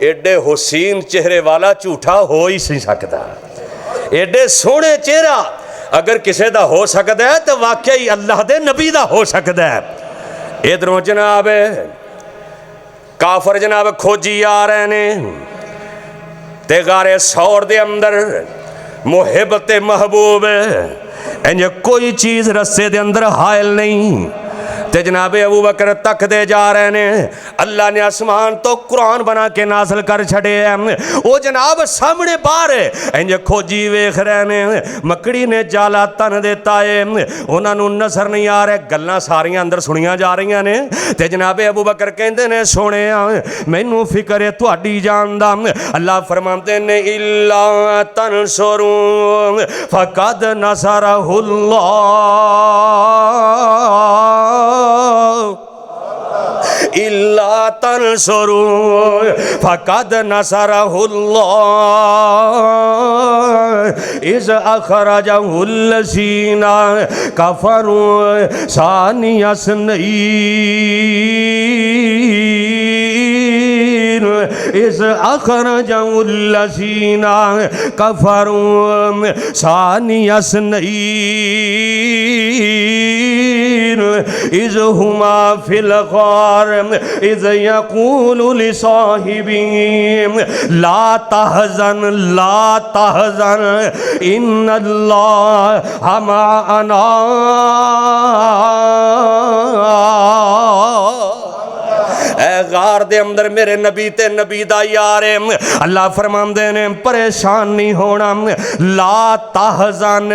एडे हुसीन चेहरे वाला झूठा हो ही नहीं सकता, एडे सोहने चेहरा अगर किसी दा हो सकता है तो वाकई अल्लाह दे नबी दा हो सकता है। इधरों जनाब काफर जनाब खोजी आ रहे ने ते गारे सौर दे अंदर मुहिब ते महबूब इंज कोई चीज़ रस्से दे अंदर हायल नहीं, ते जनाबे अबू बकर तकदे जा रहे ने, अल्लाह ने आसमान तो कुरान बना के नाजिल कर छड़े हैं, वो जनाब सामने बाहर इंज खोजी वेख रहे ने, मकड़ी ने जाला तन देता है, उन्होंने नजर नहीं आ रहा, गल्लां सारियां अंदर सुनिया जा रही ने, ते जनाबे अबू बकर कहते ने सोने मैनू फिक्र है तुहाडी जान दा, अल्लाह फरमाते ने इल्ला तनसुरू फकद नसरहुल्लाह इल्ला तनसुरू फकद नसरहुल्लाह इज़ अखरजहुल्लज़ीना कफरू सानिया स्नईन इज़ अखरजहुल्लज़ीना कफरू सानिया स्नईन इज़ हुमा फिल गार इज़ यक़ूलु लिसाहिबिही ला तहज़न इन्नल्लाह मअना गार दे अंदर मेरे नबी ते नबी दा यार है। अल्लाह फरमांदे ने परेशान नहीं होना, ला ताहज़न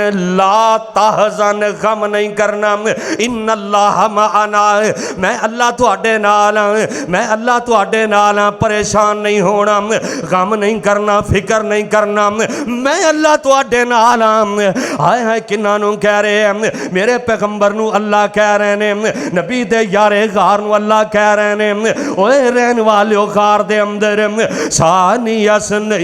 गम नहीं करना, इन्नल्लाह माअना, मैं अल्लाह तुहाडे नाल हां, मैं अल्लाह तुहाडे नाल हां, परेशान नहीं होना, गम नहीं करना, फिक्र नहीं करना, मैं अल्लाह तुहाडे नाल हां। हाय हाय किन्ना नूं कह रहे हैं, मेरे पैगंबर नूं अल्लाह कह रहे ने, नबी दे यारे गार नूं अल्लाह कह रहे ने, ओए रहन वालियो गार दे अंदर सानियस नहीं,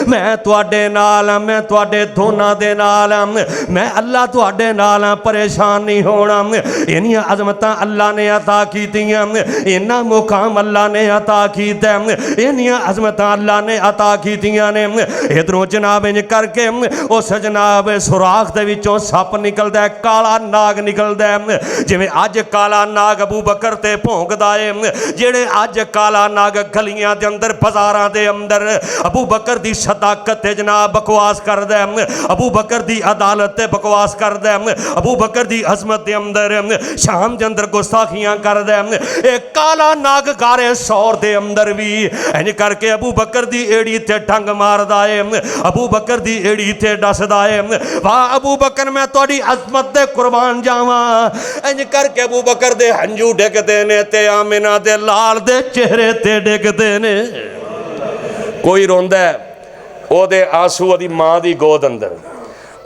मैं तुहाडे नाल हां, मैं तुहाडे दोनां दे नाल हां, मैं अल्लाह तुहाडे नाल हां, परेशान नहीं होना। इन्नियां अज़मतां अल्लाह ने अता कीतियां, इन्ना मुकाम अल्लाह ने अता कीता, इन्नियां अज़मतां अल्लाह ने अता कीतियां ने। इधरों जनाब इंज करके उस जनाब सुराख दे विचों सप निकलदा है, काला नाग निकलदा है, जिवें अज काला नाग अबू बकर ते भौंकदा है, जेड़े अज काला नाग गलियां दे अंदर बाजारां दे अंदर अबू बकर दी सदाकत ते जनाब बकवास करदा है, अबू बकर दी अदालत ते बकवास करदा है, अबू बकर दी अजमत दे अंदर शाम दे अंदर गुस्ताखियां करदा है, ए काला नाग गारे सौर दे अंदर भी इंज करके अबू बकर दी एड़ी ते डंग मारदा है, अबू बकर दी एड़ी ते डसदा है, वाह अबू बकर मैं तुहाडी अजमत दे कुर्बान जावां। इंज करके अबू बकर दे हंजू डिगदे ने ते आमिना दे लाल दे चेहरे ते डिगदे ने। कोई रोंदा है, ओदे आंसू ओदी मां दी गोद अंदर,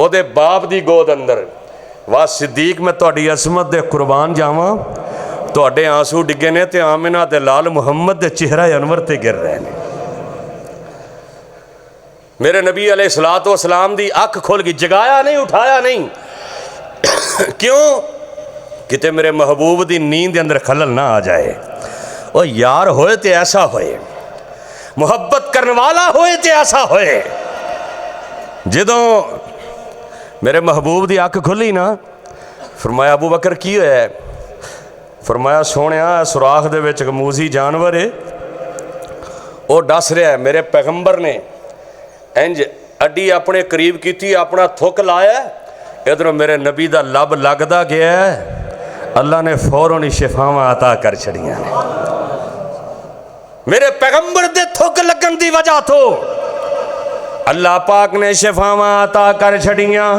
ओदे बाप दी गोद अंदर, वाह सिद्दीक मैं तुहाडी अजमत दे कुर्बान जावां, तुहाडे आंसू डिगे ने ते आमिना दे लाल मुहम्मद दे चेहरा अनवर ते गिर रहे हैं। मेरे नबी अलैहिस्सलातु वस्सलाम दी अख खुल गई, जगाया नहीं, उठाया नहीं। क्यों? किते मेरे महबूब दी नींद के अंदर खलल ना आ जाए। ओ यार होए तो ऐसा होए, मुहब्बत करने वाला होए तो ऐसा होए। जदों मेरे महबूब दी अख खुली ना, फरमाया अबू बकर की होया? फरमाया सोहणिया सुराख दे विच मूसी जानवर है, वो डस रहा है। मेरे पैगंबर ने इंज अड्डी अपने करीब की, अपना थुक लाया, इधरों मेरे नबी का लब लगता गया, अल्लाह ने फौरन ही शिफावां अता कर छड़ियां ने। मेरे पैगंबर दे थुक लगन की वजह तो अल्लाह पाक ने शिफावां अता कर छड़ियां।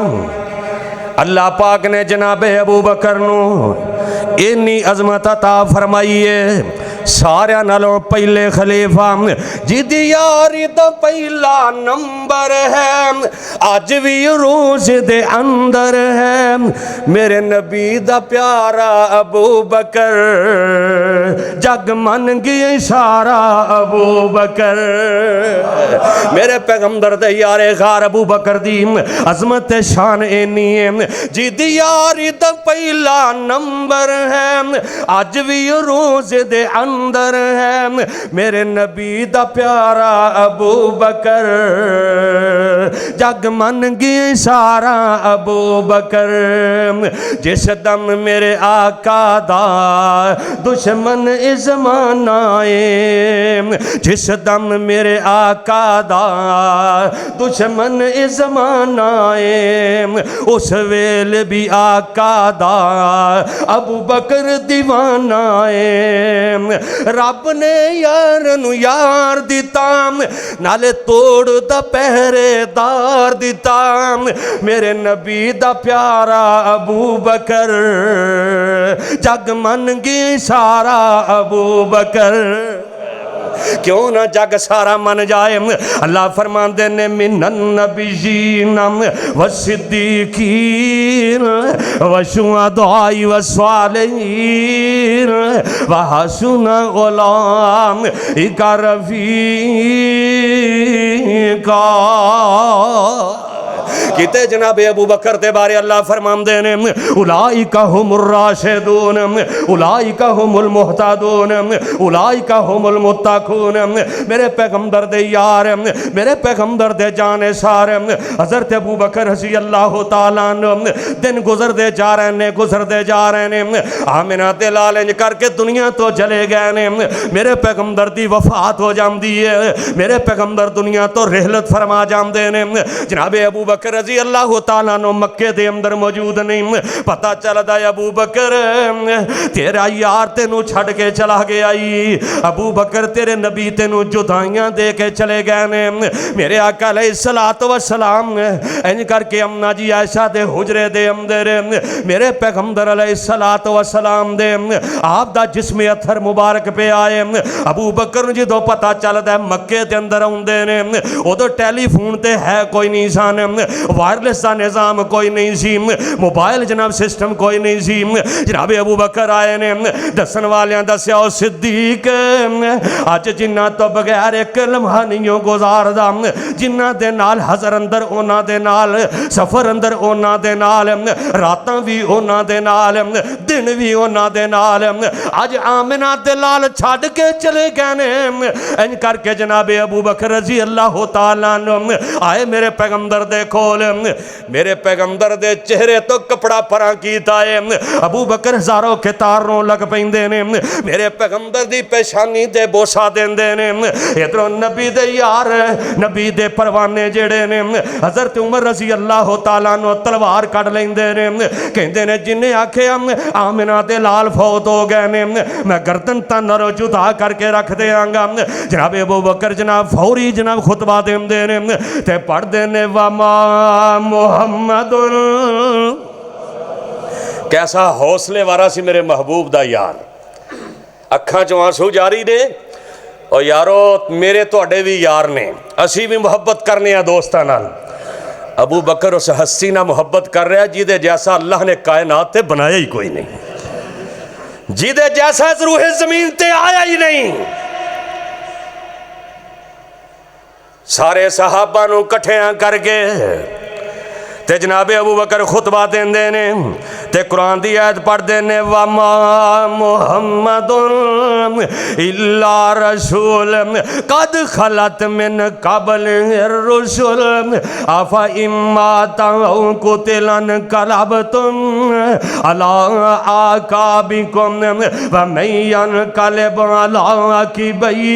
अल्लाह पाक ने जनाबे अबू बकर नू इन्नी अजमत अता फरमाई है। सारिया नालों पहले खलीफा जिदी यारी दा पहला नंबर है, अज भी रूस दे अंदर है। मेरे नबी दा प्यारा अबू बकर, जग मन गए सारा अबू बकर। मेरे पैगंबर दे यारे गार अबू बकर दी अजमत शान इन्नी है, जिदी यारी दा पहला नंबर है, अज भी रूस दे अंदर है। मेरे नबी दा प्यारा अबू बकर, जग मन गए सारा अबू बकर। जिस दम मेरे आका दा दुश्मन इस ज़माना है, जिस दम मेरे आका दा दुश्मन इस ज़माना है, उस वेले भी आका दा अबू बकर दीवाना है। रब ने यार नू यार दिता, नाले तोड़ दा पहरेदार दिता। मेरे नबी दा प्यारा अबू बकर, जग मन गए सारा अबू बकर। क्यों ना जग सारा मन जाए। अल्लाह फरमाते ने मिनन नबिय्यीन व सिद्दीकीन व शुहदाई व सालिहीन व हसुन उलाइका रफीका। किते जनाबे अबू बकर दे बारे अल्लाह फरमांदे ने उलाइका हुमुर राशिदून उलाइका हुमुल मुहतदून उलाइका हुमुल मुत्तकून। मेरे पैगंबर दे यार, मेरे पैगंबर दे जानेसार हज़रत अबू बकर रज़ी अल्लाह तआला अन्हु दिन गुजरदे जा रहे ने। आमिना दे लाल इंज करके दुनिया तो चले गए ने। मेरे पैगंबर दी वफात हो जाती है, मेरे पैगंबर दुनिया तो रिहलत फरमा जाते ने। जनाबे अबू बकर रजी अल्लाह तआला नो मक्के दे अंदर मौजूद नहीं। पता चलदा अबू बकर तेरा यार तेनू छड़ के चला गया। अबू बकर तेरे नबी तेनू जुदाइयां दे के चले गए ने। मेरे आका अलैहिस्सलातु वस्सलाम इंज करके अम्मा जी आयशा दे हुजरे दे अंदर मेरे पैगंबर अलैहिस्सलातु वस्सलाम दे आप दा जिस्म अथर मुबारक पे आए। अबू बकर जो पता चलदा मक्के दे अंदर आउंदे ने उदों टेलीफोन ते है कोई नहीं सन, वायरलेस का निज़ाम कोई नहीं सी, मोबाइल जनाब सिस्टम कोई नहीं सी। जनाब अबू बकर आए ने दसन वालियां दस्या ओ सिद्दीक अज जिन्ना तो बगैर एक लम्हा नहीं गुजारदा, जिन्ना दे नाल हज़र अंदर उन्हां दे नाल, सफर अंदर उन्हां दे नाल, रातां भी उन्हां दे नाल, दिन भी उन्हां दे नाल, अज आमिना दे लाल छड़ के चले गए ने। इंज करके जनाब अबू बकर रजी अल्लाह तआला अन्हु आए मेरे पैगंबर दे कोल। मेरे पैगंबर दे चेहरे तो कपड़ा परा कीता है। अबू बकर हजारों के तारों लग पैंदे ने। मेरे पैगंबर दी पेशानी ते बोसा देंदे ने। इधरों नबी दे यार नबी दे परवाने जेड़े ने हजरत उमर रजी अल्लाह तआला नो तलवार कढ़ लेंदे ने। कहंदे ने जिन्हें आखे आमिना दे लाल फौत हो गए ने मैं गर्दन तन जुदा करके रख देंगा। जनाब अबू बकर जनाब फौरी जनाब खुतबा देंदे ने ते पढ़दे ने वमा मुहम्मदुन। कैसा हौसले वाला सी मेरे महबूब दा यार। अखां चों आंसू जारी ने। और यारो मेरे तुहाडे भी यार ने, असी भी मुहब्बत करने आ दोस्तां नाल। अबू बकर उस हस्ती नाल मुहब्बत कर रहा जिदे जैसा अल्लाह ने कायनात ते बनाया ही कोई नहीं, जिदे जैसा रूहे जमीन ते आया ही नहीं। सारे सहाबा नू कट्ठियां करके ते जनाबे अबू बकर खुतबा देंदे ने ते कुरान दी आयत पढ़दे ने वमा मुहम्मदुन इल्ला रसूल कद खलत मिन कबल रुसुल अफा इम्मा तौ कुतिलन कलबतुम अला आकाबिकुम व मैयन कलब अला अकीबई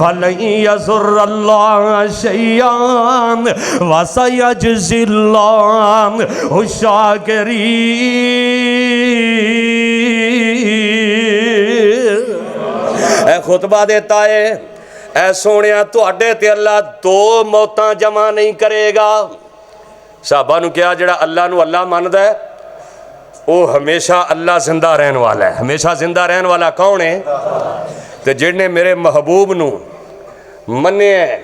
फलन यसुरल्लाह शैय्यान व सयजज़ी शाकिरीन। खुतबा देता है ऐ सोनिया तुहाडे ते अल्लाह दो मौतां जमा नहीं करेगा। साहबा नू क्या जड़ा अल्लाह नू अल्लाह मनदा है वो हमेशा अल्लाह जिंदा रहने वाला है। हमेशा जिंदा रहने वाला कौन है? ते जिन्हें मेरे महबूब नू मन्ने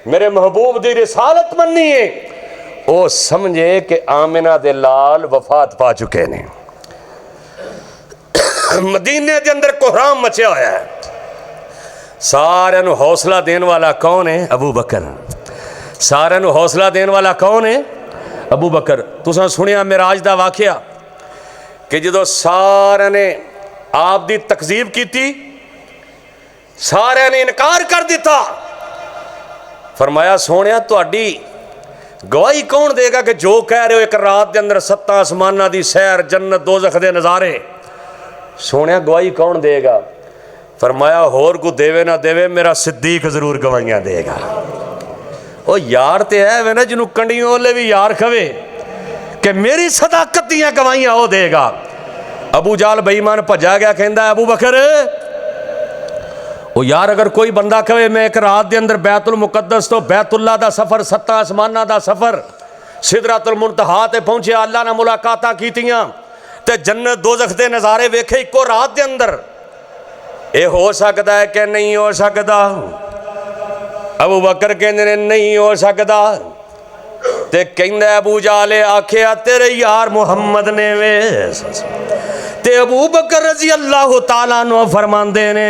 मेरे महबूब दी रिसालत मन्नी है वो समझे कि आमिना दे लाल वफात पा चुके ने। मदीने के अंदर कोहराम मचा होया है। सारे नू हौसला देने वाला कौन है? अबू बकर। सारे नू हौसला देने वाला कौन है? अबू बकर। तुसां सुनिया मिराज दा वाकया कि जदों सारे ने आप दी तकजीब की थी, सारे ने इनकार कर दिता। फरमाया सोनिया तुहाडी गवाही कौन देगा कि जो कह रहे हो एक रात के अंदर 7 आसमाना की सैर, जन्नत दोज़ख दे नज़ारे, सोनिया गवाही कौन देगा? फरमाया होर को देवे ना देवे मेरा सिद्दीक जरूर गवाहियां देगा। ओ यार ते है वे ना जिन्हों कंडियों वाले भी यार खवे कि मेरी सदाकत दियां गवाहियां वो देगा। अबू जाल बेईमान भजा गया, कहता अबू बकर ओ यार अगर कोई बंदा कहे मैं एक रात के अंदर बैतुल मुकद्दस तो बैतुल्ला दा सफ़र, 7 आसमाना दा सफ़र, सिदरतुल मुंतहा ते पहुंचे, अल्लाह ने मुलाकातां कीतियां ते जन्नत दोज़ख दे नज़ारे वेखे इको रात के अंदर, ये हो सकता है कि नहीं हो सकता? अबू बकर कहंदे ने नहीं हो सकता। ते कहंदा अबू जाले आखिया तेरे यार मुहम्मद ने वे। ते अबू बकर रजी अल्लाह तआला अन्हु फरमांदे ने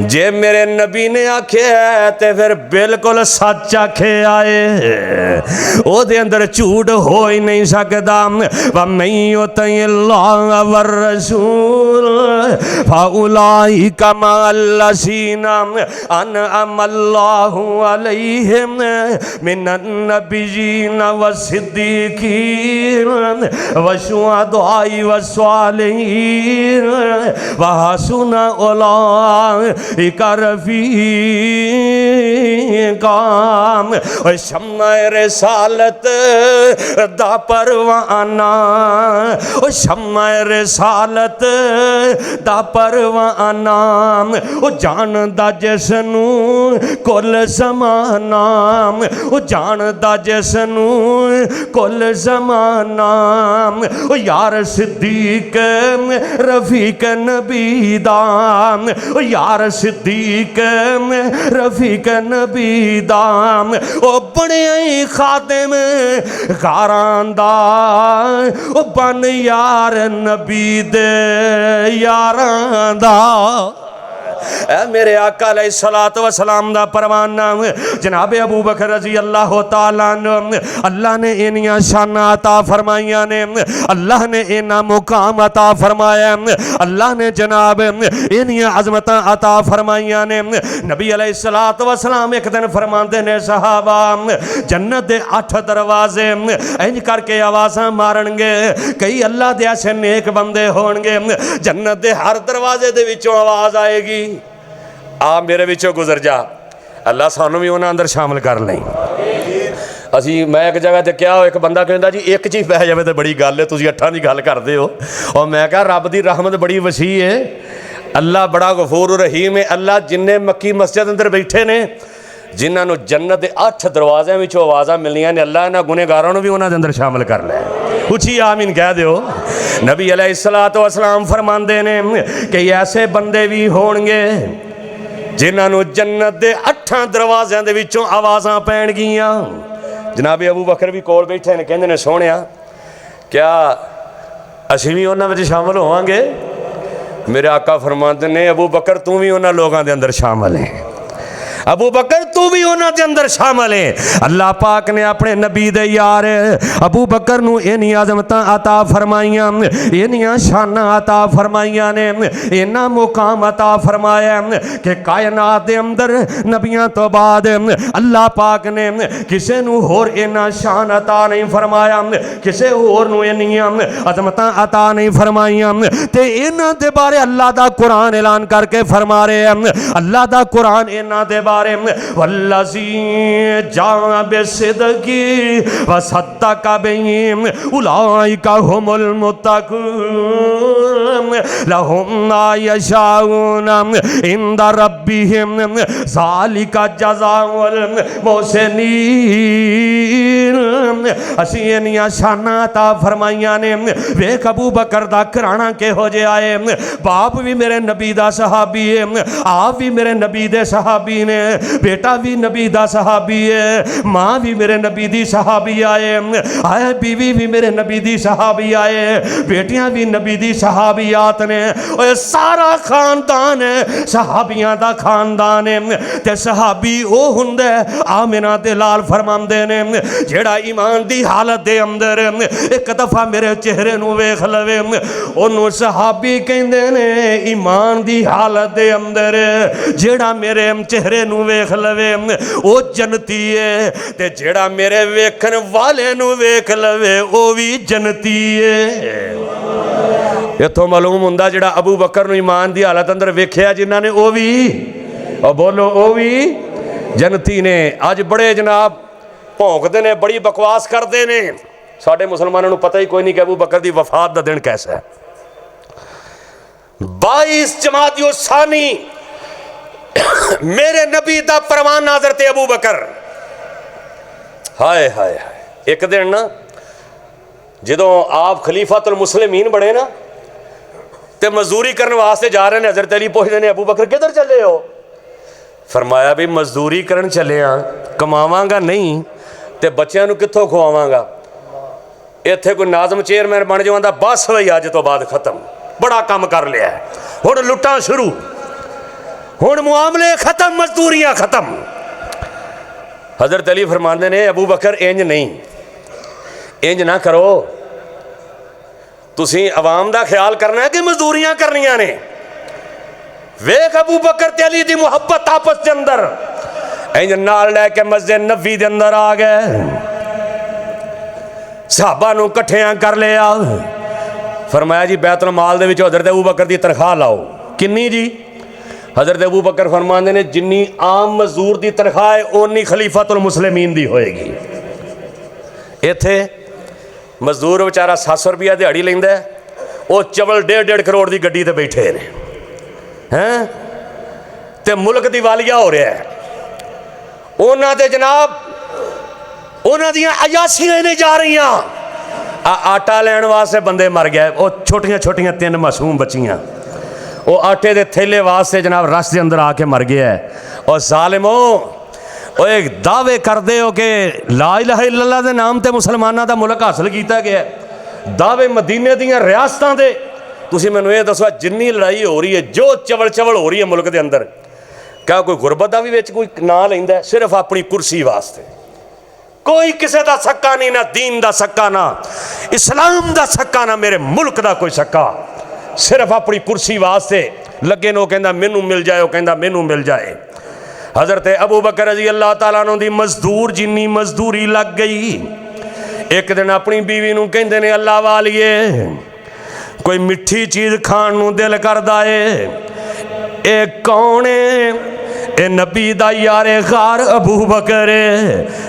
जे मेरे नबी ने आखे है तो फिर बिल्कुल सच आखे आए, ओदे अंदर झूठ हो ही नहीं सकता। व नहीं अल्लाह वर रसूल फउलाइका मअल्लज़ीना अनअमल्लाहु अलैहिम मिनन नबिय्यीन व सिद्दीकीन व शुहदाई व सालिहीन व हसुन उलाइका का रफ़ीका ओ शम्मा रिसालत दा परवाना ओ शम्मा रिसालत दा परवाना ओ जानदा जिसनू कुल ज़माना ओ जानदा जिसनू कुल ज़माना ओ यार सिद्दीक रफ़ीक नबी दा ओ यार सिद्दीक रफ़ीक नबी दा ओ बणिया ही खादिम गारां दा ओ बन यार नबी दे यारां दा। ऐ मेरे आका अलैहिस्सलातु वस्सलाम दा परवाना जनाब अबू बकर रज़ी अल्लाह तआला अन्हु अल्लाह ने इनियां शानां अता फरमाइयां ने अल्लाह ने इना मुकाम अता फरमाया अल्लाह ने जनाब इनियां अज़मतां अता फरमाइयां ने। नबी अलैहिस्सलातु वस्सलाम एक दिन फरमांदे ने सहाबा जन्नत दे 8 दरवाजे इंज करके आवाज़ां मारनगे कई अल्लाह दे ऐसे नेक बंदे होणगे जन्नत दे हर दरवाजे दे विचों आवाज़ आएगी आ मेरे विचों गुजर जा अल्लाह सानू भी उन्हां अंदर शामिल कर लें। असी मैं एक जगह ते क्या एक बंदा कहता जी एक चीज़ पै जाए तो बड़ी गल है तुसीं 8 की गल करते हो और मैं कहा रब की रहमत बड़ी वसी है अल्लाह बड़ा गफूर रहीम है अल्लाह जिन्ने मक्की मस्जिद अंदर बैठे ने जिन्होंने जन्नत के 8 दरवाज़ों में आवाज़ां मिलनियां ने अल्लाह इन्हां गुनहगारां नूं भी उन्हां दे अंदर शामिल कर लै उची आमीन कह दिओ। नबी अलैहिस्सलातु वस्सलाम फरमांदे ने कि ऐसे बंदे भी होणगे जिन्होंने जन्नत के 8 दरवाज़ों के विचों आवाज़ां पैणगियां। जनाब अबू बकर भी कोल बैठे ने कहंदे ने सोहणिया क्या असीं भी उन्हां विच शामिल होवांगे। मेरे आका फरमांदे ने अबू बकर तू भी उन्हां लोगां दे अंदर शामिल है अबू बकर तू भी उन्हां दे अंदर शामिल है। अल्लाह पाक ने अपने नबी दे यार अबू बकर नूं इन्नी आज़मतां अता फरमाइयां इन्नियां शानां अता फरमाइयां ने इन्ना मुकाम अता फरमाया कि कायनात दे अंदर नबियां तो बाद अल्लाह पाक ने किसे नूं होर इन्ना शान अता नहीं फरमाया किसे होर नूं इन्नियां आज़मतां अता नहीं फरमाइयां ते इन्हां दे बारे अल्लाह दा कुरान ऐलान करके फरमा रहे हैं अल्लाह दा कुरान इन्हां दे बारे में वल्लज़ी जाअ बिस्सिद्क़ि व सद्दक़ बिही उलाइका हुमुल मुत्तक़ून लहुम मा यशाऊन इंदा रब्बिहिम ज़ालिका जज़ाउल मुहसिनीन। असी इन्नियां शानां अता फरमाइयां ने वेख अबू बकर दा घराना किहो जिहा है बाप भी मेरे नबी दा सहाबी है आप भी मेरे नबी दे सहाबी ने बेटा भी नबी दा सहाबी है माँ भी मेरे नबी दी सहाबी आए बीवी भी मेरे नबी दी सहाबी आए बेटियां भी नबी दी सहाबियात ने और सारा खानदान है सहाबियां दा खानदान है ते सहाबी ओ हुंदे आमिना दे लाल फरमांदे ने जेड़ा ईमान दी हालत दे अंदर एक दफा मेरे चेहरे नूं वेख लवे ओनू सहाबी कहंदे ने ईमान दी हालत दे अंदर जेड़ा मेरे चेहरे नूं वेख लवे ओ जनती है ते जेड़ा मेरे वेखन वाले नूं वेख लवे ओ भी जनती है। इत्थों मालूम हुंदा जेड़ा अबू बकर नूं ईमान दी हालत अंदर वेख्या जिन्हां ने ओ भी और बोलो ओ भी जनती ने। अज बड़े जनाब भौंकदे ने बड़ी बकवास करते ने साडे मुसलमानों नूं पता ही कोई नहीं कि अबू बकर दी वफात दा दिन कैसा है। 22 जमादियो सानी मेरे नबी दा परवान हज़रत अबू बकर हाय हाय हाय एक दिन ना जदों आप खलीफातुल मुस्लिमीन बने ना ते मजदूरी करने वास्ते जा रहे हैं हज़रत अली पूछते हैं अबू बकर किधर चले हो फरमाया भी मजदूरी करन चले हाँ कमावांगा नहीं ते बच्चों नूं कित्थों खुआवांगा इत्थे कोई नाज़म चेयरमैन बन जावांदा बस वही अज तो बाद खत्म बड़ा काम कर लिया हुण लुट्टां शुरू हुण मुआमले खत्म मजदूरियां खत्म। हज़रत अली फरमांदे ने अबू बकर इंज नहीं इंज ना करो तुसीं अवाम दा ख्याल करना है कि मजदूरियां करनियां ने। वेख अबू बकर ते अली दी मुहब्बत आपस के अंदर इंज नाल लैके मस्जिद नबी दे अंदर आ गए सहाबा नूं इकट्ठियां कर लिया फरमाया जी बैतुल माल दे विचों हज़रत अबू बकर दी तनख्वाह लाओ किन्नी जी हज़रत अबू बकर फरमाते ने जिन्नी आम मजदूर की तनख्वाह है उन्नी खलीफतुल मुस्लिमीन की होएगी। इत्थे मजदूर बेचारा 700 रुपया दिहाड़ी लैंदा, वो चवल 1.5 करोड़ की गड्डी ते बैठे ने हैं, ते मुल्क दिवालिया हो रहा है। उन्हां दे जनाब उन्हां दियां अयासियां नहीं जा रही। आटा लैण वास्ते बंदे मर गए, वो छोटियां छोटियां 3 मासूम बच्चियां, वो आटे के थैले वास्ते जनाब रस के अंदर आके मर गया है। और जालिमो वो एक दावे करते हो कि ला इलाहा इल्लल्लाह के नाम ते मुसलमानों का मुल्क हासिल किया गया, दावे मदीने दियां रियासतां दे। तुसीं मैनूं ये दसो जिन्नी लड़ाई हो रही है, जो चवल चवल हो रही है मुल्क के अंदर, क्या कोई गुरबत का भी विच कोई ना लैंदा? सिर्फ अपनी कुर्सी वास्ते। कोई किसी का सक्का नहीं, ना दीन का सक्का, ना इस्लाम का सक्का, ना मेरे मुल्क का कोई सक्का। सिर्फ अपनी कुर्सी वास्ते लगे नो, कहंदा मैनू मिल जाए, कहंदा मैनू मिल जाए। हज़रत अबू बकर रज़ी अल्लाह तआला अन्हु दी मजदूर जिन्नी मजदूरी लग गई, एक दिन अपनी बीवी नूं कहंदे ने अल्लाह वालिए कोई मिठी चीज़ खाण नूं दिल करदा है। ए कौन है? ए नबी दा यारे गार अबू बकर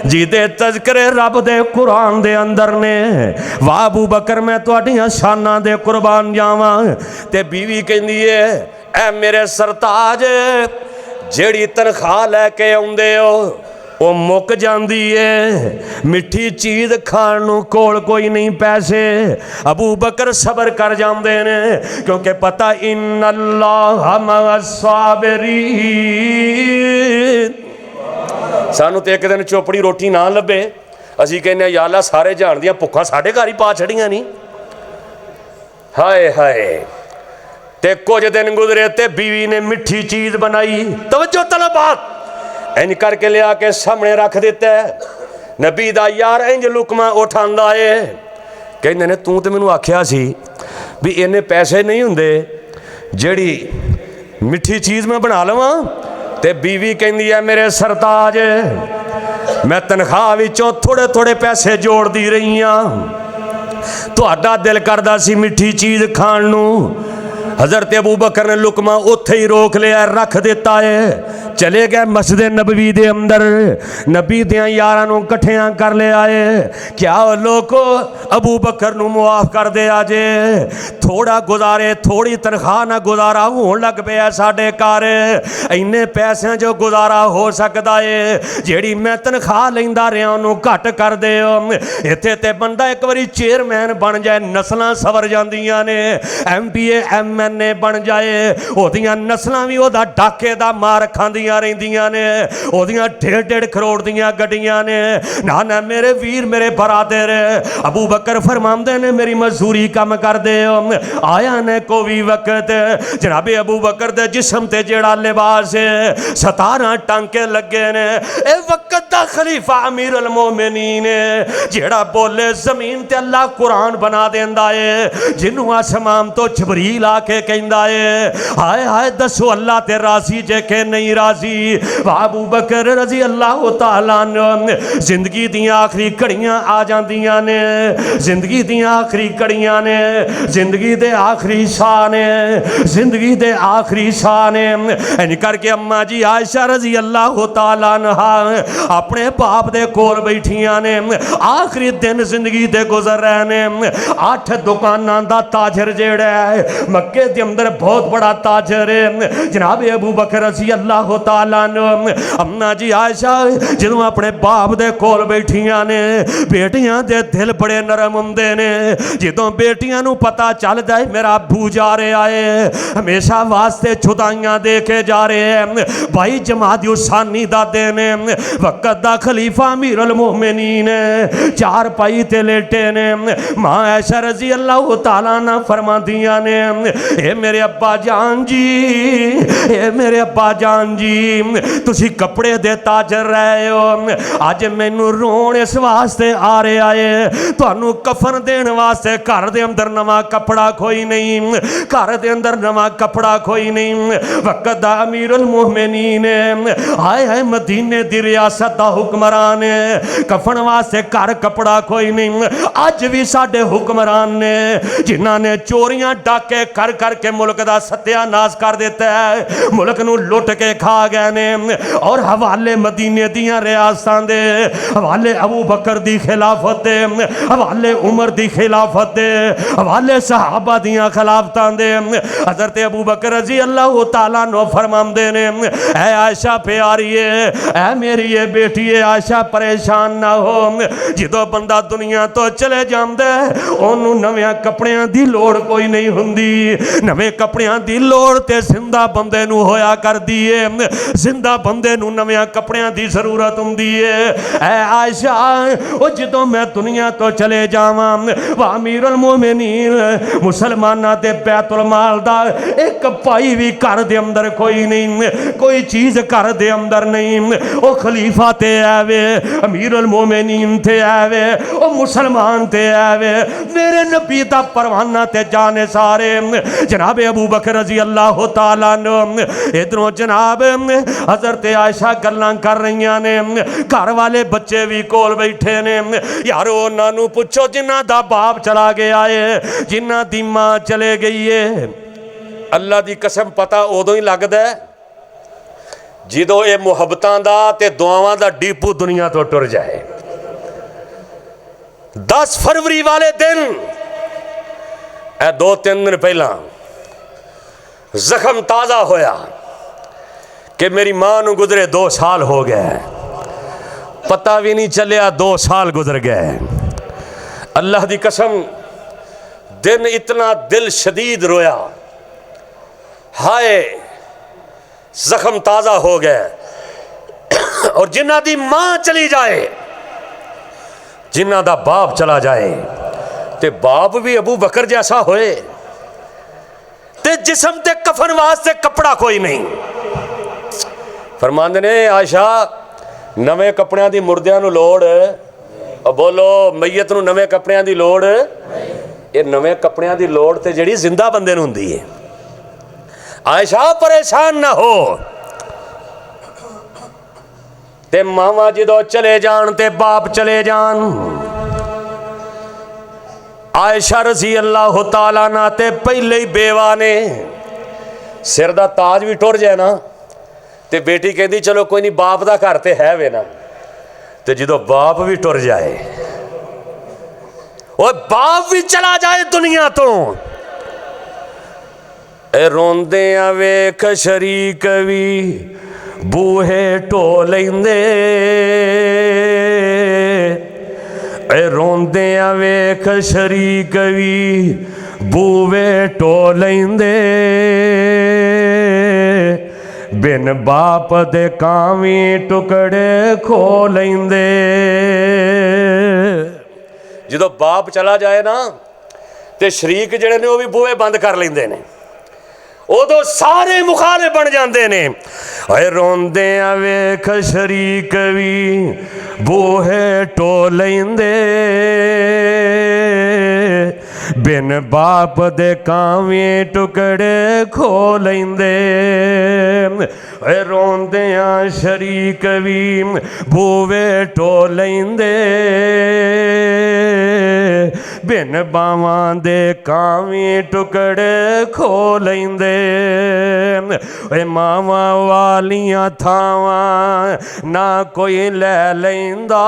जिदे तज़किरे रब दे कुरान दे अंदर ने। वाह अबू बकर मैं तुहाडियां शानां दे कुर्बान जावां। ते बीवी कहंदी है ऐ मेरे सरताज जेड़ी तनख्वाह लैके आउंदे हो वो मुक जाती है, मिठी चीज़ खाण नूं कोल कोई नहीं पैसे। अबू बकर सबर कर जाते ने क्योंकि पता इन्नल्लाह मअस्साबिरीन। सानू तो एक दिन चोपड़ी रोटी ना लभे, असीं कहने या अल्लाह सारे जहान दियां भुक्खां साडे घर ही पा छड़ियां नहीं। हाय हाय। ते कुछ दिन गुजरे ते बीवी ने मिठी चीज़ बनाई, तवज्जो तलबात इंज करके लिया के सामने रख दिता है। नबी दा यार इंज लुकमा उठांदा है, कहंदे ने तू तो मैनू आख्या सी भी इन्ने पैसे नहीं हुंदे जेड़ी मिठी चीज़ मैं बना लवां। ते बीवी कहंदी है मेरे सरताज मैं तनख्वाह विचों थोड़े थोड़े पैसे जोड़दी रही हां, तुहाडा दिल करदा सी मिठी चीज़ खाण नूं। हज़रत अबू बकर ने लुकमा उत्थे ही रोक लिया, रख दिता है। चले गए मस्जिद नबवी दे अंदर, नबी दियां यारां नूं कट्ठियां कर ले आए। क्या लोगो अबू बकर नूं मुआफ कर दे आजे, थोड़ा गुजारे थोड़ी तनख्वाह ना गुजारा होण लग पिया साडे घर। इन्ने पैसों जो गुजारा हो सकता है, जेड़ी मैं तनख्वाह लैंदा रहा उन्होंने घट कर दे। इत्थे ते बंदा एक बारी चेयरमैन बन जाए नस्लां सवर जांदियां ने, MPA MNA बन जाए ओदियां नस्लां भी ओदा डाके दा मार खांदियां रहिंदियां ने, ओदियां 1.5 करोड़ दियां गड्डियां ने। ना ना मेरे वीर मेरे बरादर अबू बकर फरमांदे ने मेरी मजदूरी कम कर दे। आया ने कोई वक्त जनाबे अबू बकर दे जिस्म ते जेड़ा लिबास 17 टांके लगे ने, ए वक्त दा खलीफा अमीर अल मोमिनीन जेड़ा बोले जमीन ते अल्लाह कुरान बना देंदा है, जिन्हों आसमान तो जबरील आके कहंदा है हाय हाय दसो अल्लाह ते राजी जे के नहीं राजी। अबू बकर रजी अल्लाह तआला अन्हु जिंदगी दी आखिरी घड़ियां आ जांदियां ने, जिंदगी दी आखिरी घड़ियां ने, जिंदगी दे आखिरी साह ने, जिंदगी दे आखिरी साह ने। इंज करके अम्मा जी आयशा रजी अल्लाह तआला अन्हा अपने बाप दे कोल बैठियां ने, आखिरी दिन जिंदगी दे गुजर रहे ने। 8 दुकानां दा ताजर जेड़ा है मक्के दे अंदर बहुत बड़ा ताजर है जनाब अबू बकर रजी अल्लाह तआला अन्हु। अम्मा जी आयशा जदों अपने बाप दे कोल बैठियां ने, बेटियां दे दिल बड़े नरम हुंदे ने। जदों बेटियां नूं पता चल जाए मेरा अबू जा रहा है, हमेशा वास्ते छुदाइयां दे के जा रहे हैं। भाई जमात उसानी दा दिन है, वक्त दा खलीफा अमीर अल मोमिनीन 4 पाई ते लेटे ने। मां आयशा रजी अल्लाह तआला ना फरमादियां ने ए मेरे अब्बा जान जी, ए मेरे अब्बा जान जी तुसी कपड़े दे ताजर रहे हो, अज मैनू रोण इस वास्ते आ रहा है तुहानू कफन देने वास्ते घर दे अंदर नवा कपड़ा कोई नहीं, घर दे अंदर नवा कपड़ा कोई नहीं। वक्त दा अमीर अल मोमिनीन हाय हाय मदीने दी रियासत दा हुक्मरान है, कफन वास्ते घर कपड़ा कोई नहीं। अज भी साडे हुक्मरान ने जिन्हां ने चोरियां डाके कर करके मुल्क दा सत्यानाश कर दिता है, मुल्क नूं लुट के खा गए ने। और हवाले मदीने दियां रियासतां दे, हवाले अबू बकर दी खिलाफत दे, हवाले उमर दी खिलाफत दे, हवाले सहाबा दियां खिलाफतां दे। हजरत अबू बकर रजी अल्लाह तआला नो फरमांदे ने, ऐ आयशा प्यारीए, ऐ मेरी ये बेटी आयशा परेशान ना हो। जदों बंदा दुनिया तो चले जांदा ओनू नवें कपड़ियां दी लोड़ कोई नहीं हुंदी। नवें कपड़ियां दी लोड़ ते जिंदा बंदे नू होया करदी है, जिंदा बंदे नू नवें कपड़ियां दी जरूरत हुंदी है। ऐ आयशा ओ जदों मैं दुनिया तो चले जावां, वा अमीरुल मोमिनीन, मुसलमानां दे बैतुल माल दा एक पाई भी घर दे अंदर कोई नहीं, कोई चीज घर दे अंदर नहीं। ओ खलीफा ते आवे, अमीरुल मोमिनीन ते आवे, ओ मुसलमान ते आवे, मेरे नबी दा परवाना ते जाने सारे जनाब अबू बकर रजी अल्लाह तआला नो। इधरों जनाब हजरत आयशा गल्लां कर रही ने, घर वाले बच्चे भी कोल बैठे ने। यारो उन्हां नू पुछो जिन्हां दा बाप चला गया है, जिन्हां दी मां चले गई है। अल्लाह दी कसम पता उदों ही लगदा है जदों ये मुहब्बतां दा ते दुआवां दा डीपू दुनिया तो टुर जाए। 10 फरवरी वाले दिन, 2-3 दिन पहला जख्म ताज़ा होया कि मेरी मां नू गुजरे 2 साल हो गए, पता भी नहीं चलिया 2 साल गुजर गए। अल्लाह दी कसम दिन इतना दिल शदीद रोया, हाय जख्म ताज़ा हो गए। और जिन्हां दी मां चली जाए, जिन्हां दा बाप चला जाए, ते बाप भी अबू बकर जैसा होए, ते जिस्म ते कफन वास्ते कपड़ा कोई नहीं। फरमांदे ने आयशा नवे कपड़ियां दी मुर्दियां नू लोड़, और बोलो मैयत नू नवे कपड़ियां दी लोड़। ये नवे कपड़ियां दी लोड़ ते जिहड़ी जिंदा बंदे नू हुंदी है। आयशा परेशान ना हो, ते मावा जदों चले जान ते बाप चले जान, आयशा रजी अल्लाह तआला ना ते पहले ही बेवा ने, सिर दा ताज भी टुर जाए ना ते बेटी कहती चलो कोई नहीं बाप दा घर ते है वे ना। ते जदों बाप भी टुर जाए, और बाप भी चला जाए दुनिया तो, रोंदे आ वेख शरीक भी बूहे ढो लेंदे, रोंदे आ वेख शरीक भी बूहे ढो लेंदे, बिन बाप दे कावी टुकड़े खो लेंदे। जदों बाप चला जाए ना ते शरीक जिहड़े ने वो भी बूहे बंद कर लेंदे ने, उदों सारे मुखाले बन जाते ने। रोंदे आ वेख शरीक भी बूहे ढो लेंदे, बिन बाप दे कावी टुकड़े खो लेंदे। रोंदे आ शरीक भी बूहे ढो लेंदे, बिन बावां दे कावी टुकड़े खो लेंदे। मावां वालियां थावां ना कोई लै लेंदा,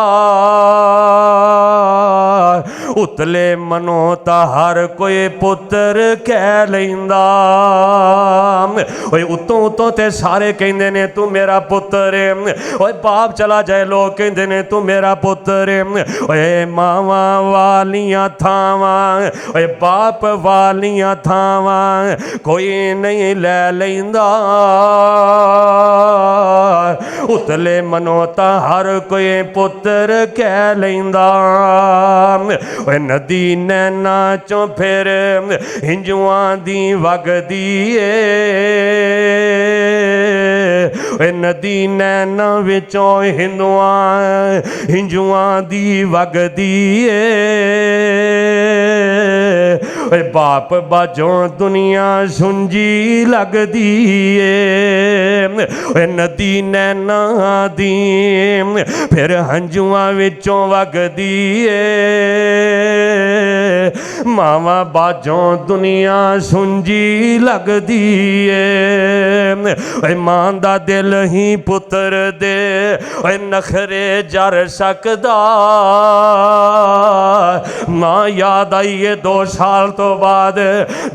उतले मनो ता हर कोई पुत्र कह लेंदा। उतों उतों ते सारे कहंदे ने तू मेरा पुत्र है, ओए बाप चला जाए लोग कहंदे ने तू मेरा पुत्र है। ओए मावां वालियां थावां, ओए बाप वालियां थावां कोई नहीं लै लेंदा, उतले मनो ता हर कोई पुत्र कह लेंदा। ओए नदी नैना चों फिर हिंजुआं दी वगदी ए, नदी नैना विचों हिंजुआं दी वगदी ए। ਓਏ ਬਾਪ ਬਾਝੋਂ ਦੁਨੀਆ ਸੁੰਜੀ ਲੱਗਦੀ ਏ ਓਏ ਨਦੀ ਨੈਣਾ ਦੀ ਫਿਰ ਹੰਝੂਆਂ ਵਿੱਚੋਂ ਵਗਦੀ ਏ ਮਾਵਾਂ ਬਾਝੋਂ ਦੁਨੀਆ ਸੁੰਜੀ ਲੱਗਦੀ ਏ ਓਏ ਮਾਂ ਦਾ ਦਿਲ ਹੀ ਪੁੱਤਰ ਦੇ ਓਏ ਨਖਰੇ ਜਰ ਸਕਦਾ ਮਾਂ ਯਾਦ ਆਈ ਏ 2 ਸਾਲ ਤੋਂ ਬਾਅਦ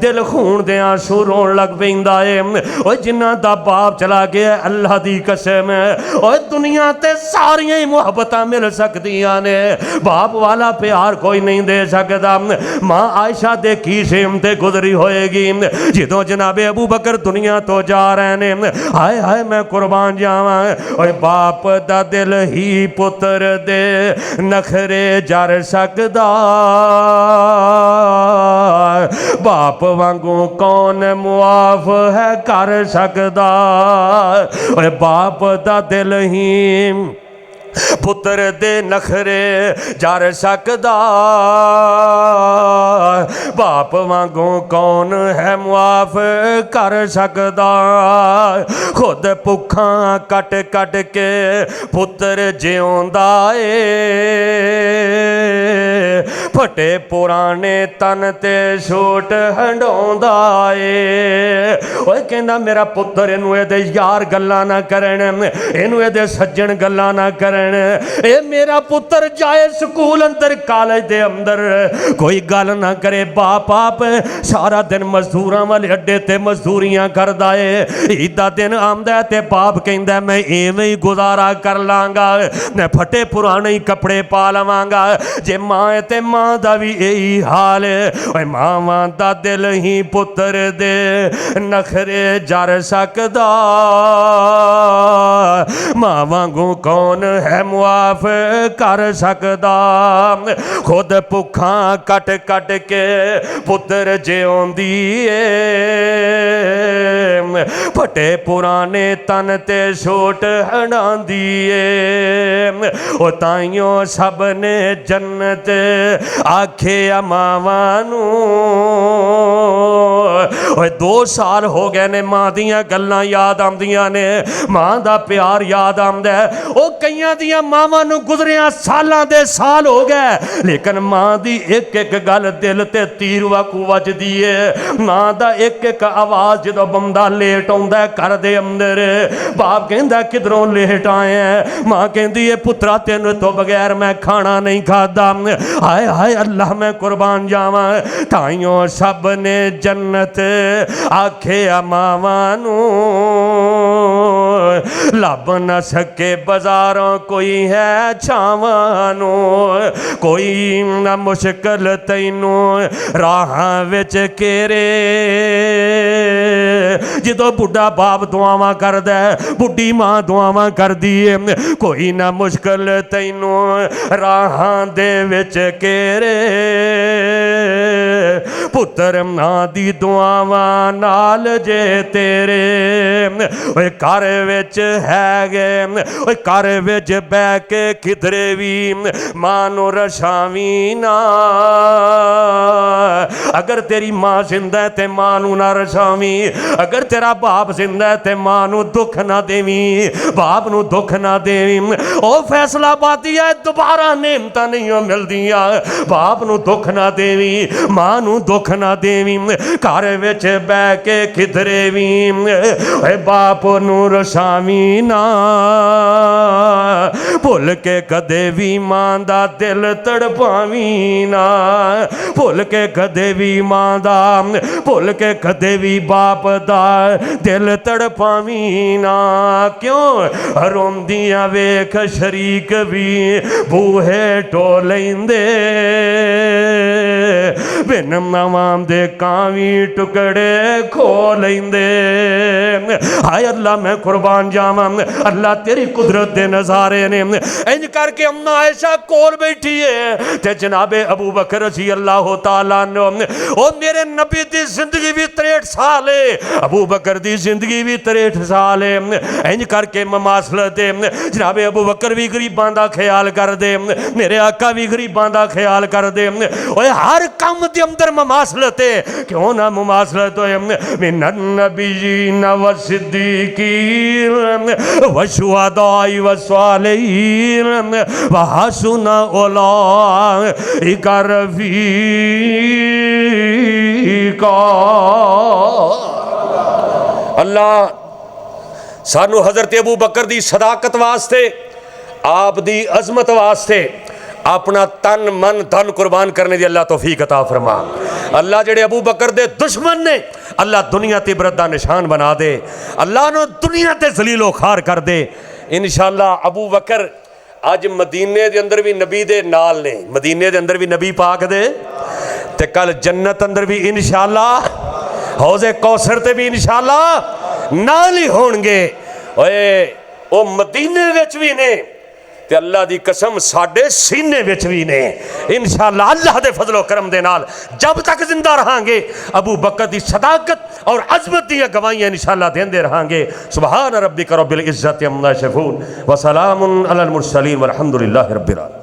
ਦਿਲ ਖੂਨ ਦੇ ਆਂਸੂ ਰੋਣ ਲੱਗ ਪੈਂਦਾ ਏ ਓਏ ਜਿਨ੍ਹਾਂ ਦਾ ਬਾਪ ਚਲਾ ਗਿਆ ਅੱਲਾਹ ਦੀ ਕਸਮ ਓਏ ਦੁਨੀਆ ਤੇ ਸਾਰੀਆਂ ਹੀ ਮੁਹੱਬਤਾਂ ਮਿਲ ਸਕਦੀਆਂ ਨੇ ਬਾਪ ਵਾਲਾ ਪਿਆਰ ਕੋਈ ਨਹੀਂ ਦੇ ਸਕਦਾ ਮਾਂ ਆਇਸ਼ਾ ਦੇ ਕੀ ਸੇਮ ਤੇ ਗੁਜ਼ਰੀ ਹੋਏਗੀ ਜਦੋਂ ਜਨਾਬੇ ਅਬੂ ਬਕਰ ਦੁਨੀਆ ਤੋਂ ਜਾ ਰਹੇ ਨੇ ਹਾਏ ਹਾਏ ਮੈਂ ਕੁਰਬਾਨ ਜਾਵਾਂ ਓਏ ਬਾਪ ਦਾ ਦਿਲ ਹੀ ਪੁੱਤਰ ਦੇ ਨਖਰੇ ਜਰ ਸਕਦਾ ਬਾਪ ਵਾਂਗੂ ਕੌਣ ਮੁਆਫ ਹੈ ਕਰ ਸਕਦਾ ਓਏ ਬਾਪ ਦਾ ਦਿਲ ਹੀ ਪੁੱਤਰ ਦੇ ਨਖਰੇ ਜਰ ਸਕਦਾ ਬਾਪ ਵਾਂਗੂ ਕੌਣ ਹੈ ਮੁਆਫ ਕਰ ਸਕਦਾ ਖੁਦ ਭੁੱਖਾਂ ਕੱਟ ਕੱਟ ਕੇ ਪੁੱਤਰ ਜਿਉਂਦਾ ਏ ਫਟੇ ਪੁਰਾਣੇ ਤਨ ਤੇ ਛੋਟ ਹੰਡਾਉਂਦਾ ਏ ਓਏ ਕਹਿੰਦਾ ਮੇਰਾ ਪੁੱਤਰ ਇਹਨੂੰ ਇਹਦੇ ਯਾਰ ਗੱਲਾਂ ਨਾ ਕਰਨ ਇਹਨੂੰ ਇਹਦੇ ਸੱਜਣ ਗੱਲਾਂ ਨਾ ਕਰਨ ਇਹ ਮੇਰਾ ਪੁੱਤਰ ਜਾਏ ਸਕੂਲ ਅੰਦਰ ਕਾਲਜ ਦੇ ਅੰਦਰ ਕੋਈ ਗੱਲ ਨਾ ਕਰੇ ਬਾਪ ਆਪ ਸਾਰਾ ਦਿਨ ਮਜ਼ਦੂਰਾਂ ਵਾਲੇ ਅੱਡੇ ਤੇ ਮਜ਼ਦੂਰੀਆਂ ਕਰਦਾ ਏ ਈਦ ਦਾ ਦਿਨ ਆਉਂਦਾ ਤੇ ਬਾਪ ਕਹਿੰਦਾ ਮੈਂ ਐਵੇਂ ਹੀ ਗੁਜ਼ਾਰਾ ਕਰ ਲਾਂਗਾ ਮੈਂ ਫਟੇ ਪੁਰਾਣੇ ਕੱਪੜੇ ਪਾ ਲਵਾਂਗਾ ਜੇ ਮਾਂ ਹੈ ਤੇ ਮਾਂ ਦਾ ਵੀ ਇਹੀ ਹਾਲ ਹੈ ਓਏ ਮਾਵਾਂ ਦਾ ਦਿਲ ਹੀ ਪੁੱਤਰ ਦੇ ਨਖਰੇ ਜਰ ਸਕਦਾ ਮਾਂ ਵਾਂਗੂ ਕੌਣ ਹੈ ਮੁਆਫ ਕਰ ਸਕਦਾ ਖੁਦ ਭੁੱਖਾਂ ਕੱਟ ਕੱਟ ਕੇ ਪੁੱਤਰ ਜਿਉਂਦੀ ਏ ਫਟੇ ਪੁਰਾਣੇ ਤਨ ਤੇ ਛੋਟ ਹੰਡਾਉਂਦੀ ਏ ਉਹ ਤਾਈਓ ਸਭ ਨੇ ਜੰਨਤ ਆਖਿਆ ਮਾਵਾਂ ਨੂੰ ਓਏ 2 ਸਾਲ ਹੋ ਗਏ ਨੇ ਮਾਂ ਦੀਆਂ ਗੱਲਾਂ ਯਾਦ ਆਉਂਦੀਆਂ ਨੇ ਮਾਂ ਦਾ ਪਿਆਰ ਯਾਦ ਆਉਂਦਾ ਉਹ ਕਈਆਂ ਦੀਆਂ ਮਾਵਾਂ ਨੂੰ ਗੁਜ਼ਰਿਆਂ ਸਾਲਾਂ ਦੇ ਸਾਲ ਹੋ ਗਏ ਲੇਕਿਨ ਮਾਂ ਦੀ ਇੱਕ ਇੱਕ ਗੱਲ ਦਿਲ ਤੇ ਤੀਰ ਵਾਂਗੂ ਵੱਜਦੀ ਏ ਮਾਂ ਦਾ ਇੱਕ ਇੱਕ ਆਵਾਜ਼ ਜਦੋਂ ਬੰਦਾ ਲੇਟ ਆਉਂਦਾ ਘਰ ਦੇ ਅੰਦਰ ਬਾਪ ਕਹਿੰਦਾ ਕਿਧਰੋਂ ਲੇਟ ਆਇਆ ਮਾਂ ਕਹਿੰਦੀ ਏ ਪੁੱਤਰਾ ਤੈਨੂੰ ਤੋਂ ਬਗੈਰ ਮੈਂ ਖਾਣਾ ਨਹੀਂ ਖਾਦਾ ਹਾਏ ਹਾਏ ਅੱਲਾਹ ਮੈਂ ਕੁਰਬਾਨ ਜਾਵਾਂ ਤਾਈਓ ਸਭ ਨੇ ਜੰਨਤ ਆਖਿਆ ਮਾਵਾਂ ਨੂੰ ਲੱਭ ਨਾ ਸਕੇ ਬਾਜ਼ਾਰੋਂ ਕੋਈ ਹੈ ਛਾਵਾਂ ਨੂੰ ਕੋਈ ਨਾ ਮੁਸ਼ਕਲ ਤੈਨੂੰ ਰਾਹਾਂ ਵਿੱਚ ਘੇਰੇ ਜਦੋਂ ਬੁੱਢਾ ਬਾਪ ਦੁਆਵਾਂ ਕਰਦਾ ਬੁੱਢੀ ਮਾਂ ਦੁਆਵਾਂ ਕਰਦੀ ਏ ਕੋਈ ਨਾ ਮੁਸ਼ਕਲ ਤੈਨੂੰ ਰਾਹਾਂ ਦੇ ਵਿੱਚ ਘੇਰੇ ਪੁੱਤਰ ਮਾਂ ਦੀ ਦੁਆਵਾਂ ਨਾਲ ਜੇ ਤੇਰੇ ਓਏ ਘਰ ਵਿੱਚ ਹੈਗੇ ਓਏ ਘਰ ਵਿੱਚ ਬਹਿ ਕੇ ਕਿਧਰੇ ਵੀ ਮਾਂ ਨੂੰ ਰਛਾਵੀਂ ਨਾ ਅਗਰ ਤੇਰੀ ਮਾਂ ਜ਼ਿੰਦਾ ਤੇ ਮਾਂ ਨੂੰ ਨਾ ਰਛਾਵੀਂ ਅਗਰ ਤੇਰਾ ਬਾਪ ਜ਼ਿੰਦਾ ਤੇ ਮਾਂ ਨੂੰ ਦੁੱਖ ਨਾ ਦੇਵੀਂ ਬਾਪ ਨੂੰ ਦੁੱਖ ਨਾ ਦੇਵੀਂ ਉਹ ਫੈਸਲਾਬਾਦੀ ਹੈ ਦੁਬਾਰਾ ਨੇਮਤਾਂ ਨਹੀਂ ਮਿਲਦੀਆਂ ਬਾਪ ਨੂੰ ਦੁੱਖ ਨਾ ਦੇਵੀਂ ਮਾਂ ਨੂੰ ਦੁੱਖ ਨਾ ਦੇਵੀਂ ਘਰ ਵਿੱਚ ਬਹਿ ਕੇ ਕਿਧਰੇ ਵੀ ਓਏ ਬਾਪ ਨੂੰ ਰਛਾਵੀਂ ਨਾ ਭੁੱਲ ਕੇ ਕਦੇ ਵੀ ਮਾਂ ਦਾ ਦਿਲ ਤੜਪਾਵੀਂ ਨਾ ਭੁੱਲ ਕੇ ਕਦੇ ਵੀ ਮਾਂ ਦਾ ਭੁੱਲ ਕੇ ਕਦੇ ਵੀ ਬਾਪ ਦਾ ਦਿਲ ਤੜਪਾਵੀਂ ਨਾ ਕਿਉਂ ਰੋਂਦੀਆਂ ਵੇਖ ਸ਼ਰੀਕ ਵੀ ਬੂਹੇ ਢੋ ਲੈਂਦੇ ਬਿਨ ਮਾਵਾਂ ਦੇ ਕਾਵੀ ਟੁਕੜੇ ਖੋ ਲੈਂਦੇ ਹਾਏ ਅੱਲਾ ਮੈਂ ਕੁਰਬਾਨ ਜਾਵਾਂ ਅੱਲਾ ਤੇਰੀ ਕੁਦਰਤ ਦੇ ਨਜ਼ਾਰੇ ਨੇ ਇੰਜ ਕਰਕੇ ਅੰਮਾ ਆਇਸ਼ਾ ਕੋਲ ਬੈਠੀ ਏ ਤੇ ਜਨਾਬੇ ਅਬੂ ਬਕਰ ਰਜ਼ੀ ਅੱਲਾਹੁ ਤਾਲਾ ਨੂੰ ਉਹ ਮੇਰੇ ਨਬੀ ਦੀ ਜ਼ਿੰਦਗੀ ਵੀ 63 ਸਾਲ ਏ ਅਬੂ ਬਕਰ ਦੀ ਜ਼ਿੰਦਗੀ ਵੀ 63 ਸਾਲ ਏ ਇੰਜ ਕਰਕੇ ਮਮਾਸਲਤ ਦੇ ਜਨਾਬੇ ਅਬੂ ਬਕਰ ਵੀ ਗਰੀਬਾਂ ਦਾ ਖਿਆਲ ਕਰਦੇ ਮੇਰੇ ਆਕਾ ਵੀ ਗਰੀਬਾਂ ਦਾ ਖਿਆਲ ਕਰਦੇ ਓਏ ਹਰ कम के अंदर मुमासलत है, क्यों ना मुमासलत होए मिनन नबिय्यीन व सिद्दीकीन व शुहदाई व सालिहीन व हसुन उलाइका रफीका। अल्लाह सानू हजरत अबू बकर दी सदाकत वास्ते, आप दी अजमत वास्ते अपना तन मन धन कुर्बान करने दी अल्लाह तौफीक अता फरमा। अल्लाह जेड़े अबू बकर दे दुश्मन ने अल्लाह दुनिया ते इबरत दा निशान बना दे, अल्लाह नो दुनिया ते जलीलो खार कर दे इंशाअल्लाह। अबू बकर अज मदीने दे अंदर भी नबी दे नाल ने, मदीने दे अंदर भी नबी पाक दे, ते कल जन्नत अंदर भी इंशाअल्लाह, हौज़े कौसर ते भी इंशाअल्लाह नाल ही होणगे। ओए ओ मदीने विच भी ने ते अल्लाह दी कसम साडे सीने विच भी ने इंशाअल्लाह। अल्लाह दे फजलो करम दे नाल जब तक जिंदा रहांगे अबू बकर दी सदाकत और अजमत दी गवाहियां इंशाअल्लाह देंदे रहांगे। सुभान रब्बिक रब्बिल इज्जति अम्मा यसिफून व सलामुन अलल मुरसलीन वल्हम्दुलिल्लाहि रब्बिल आलमीन।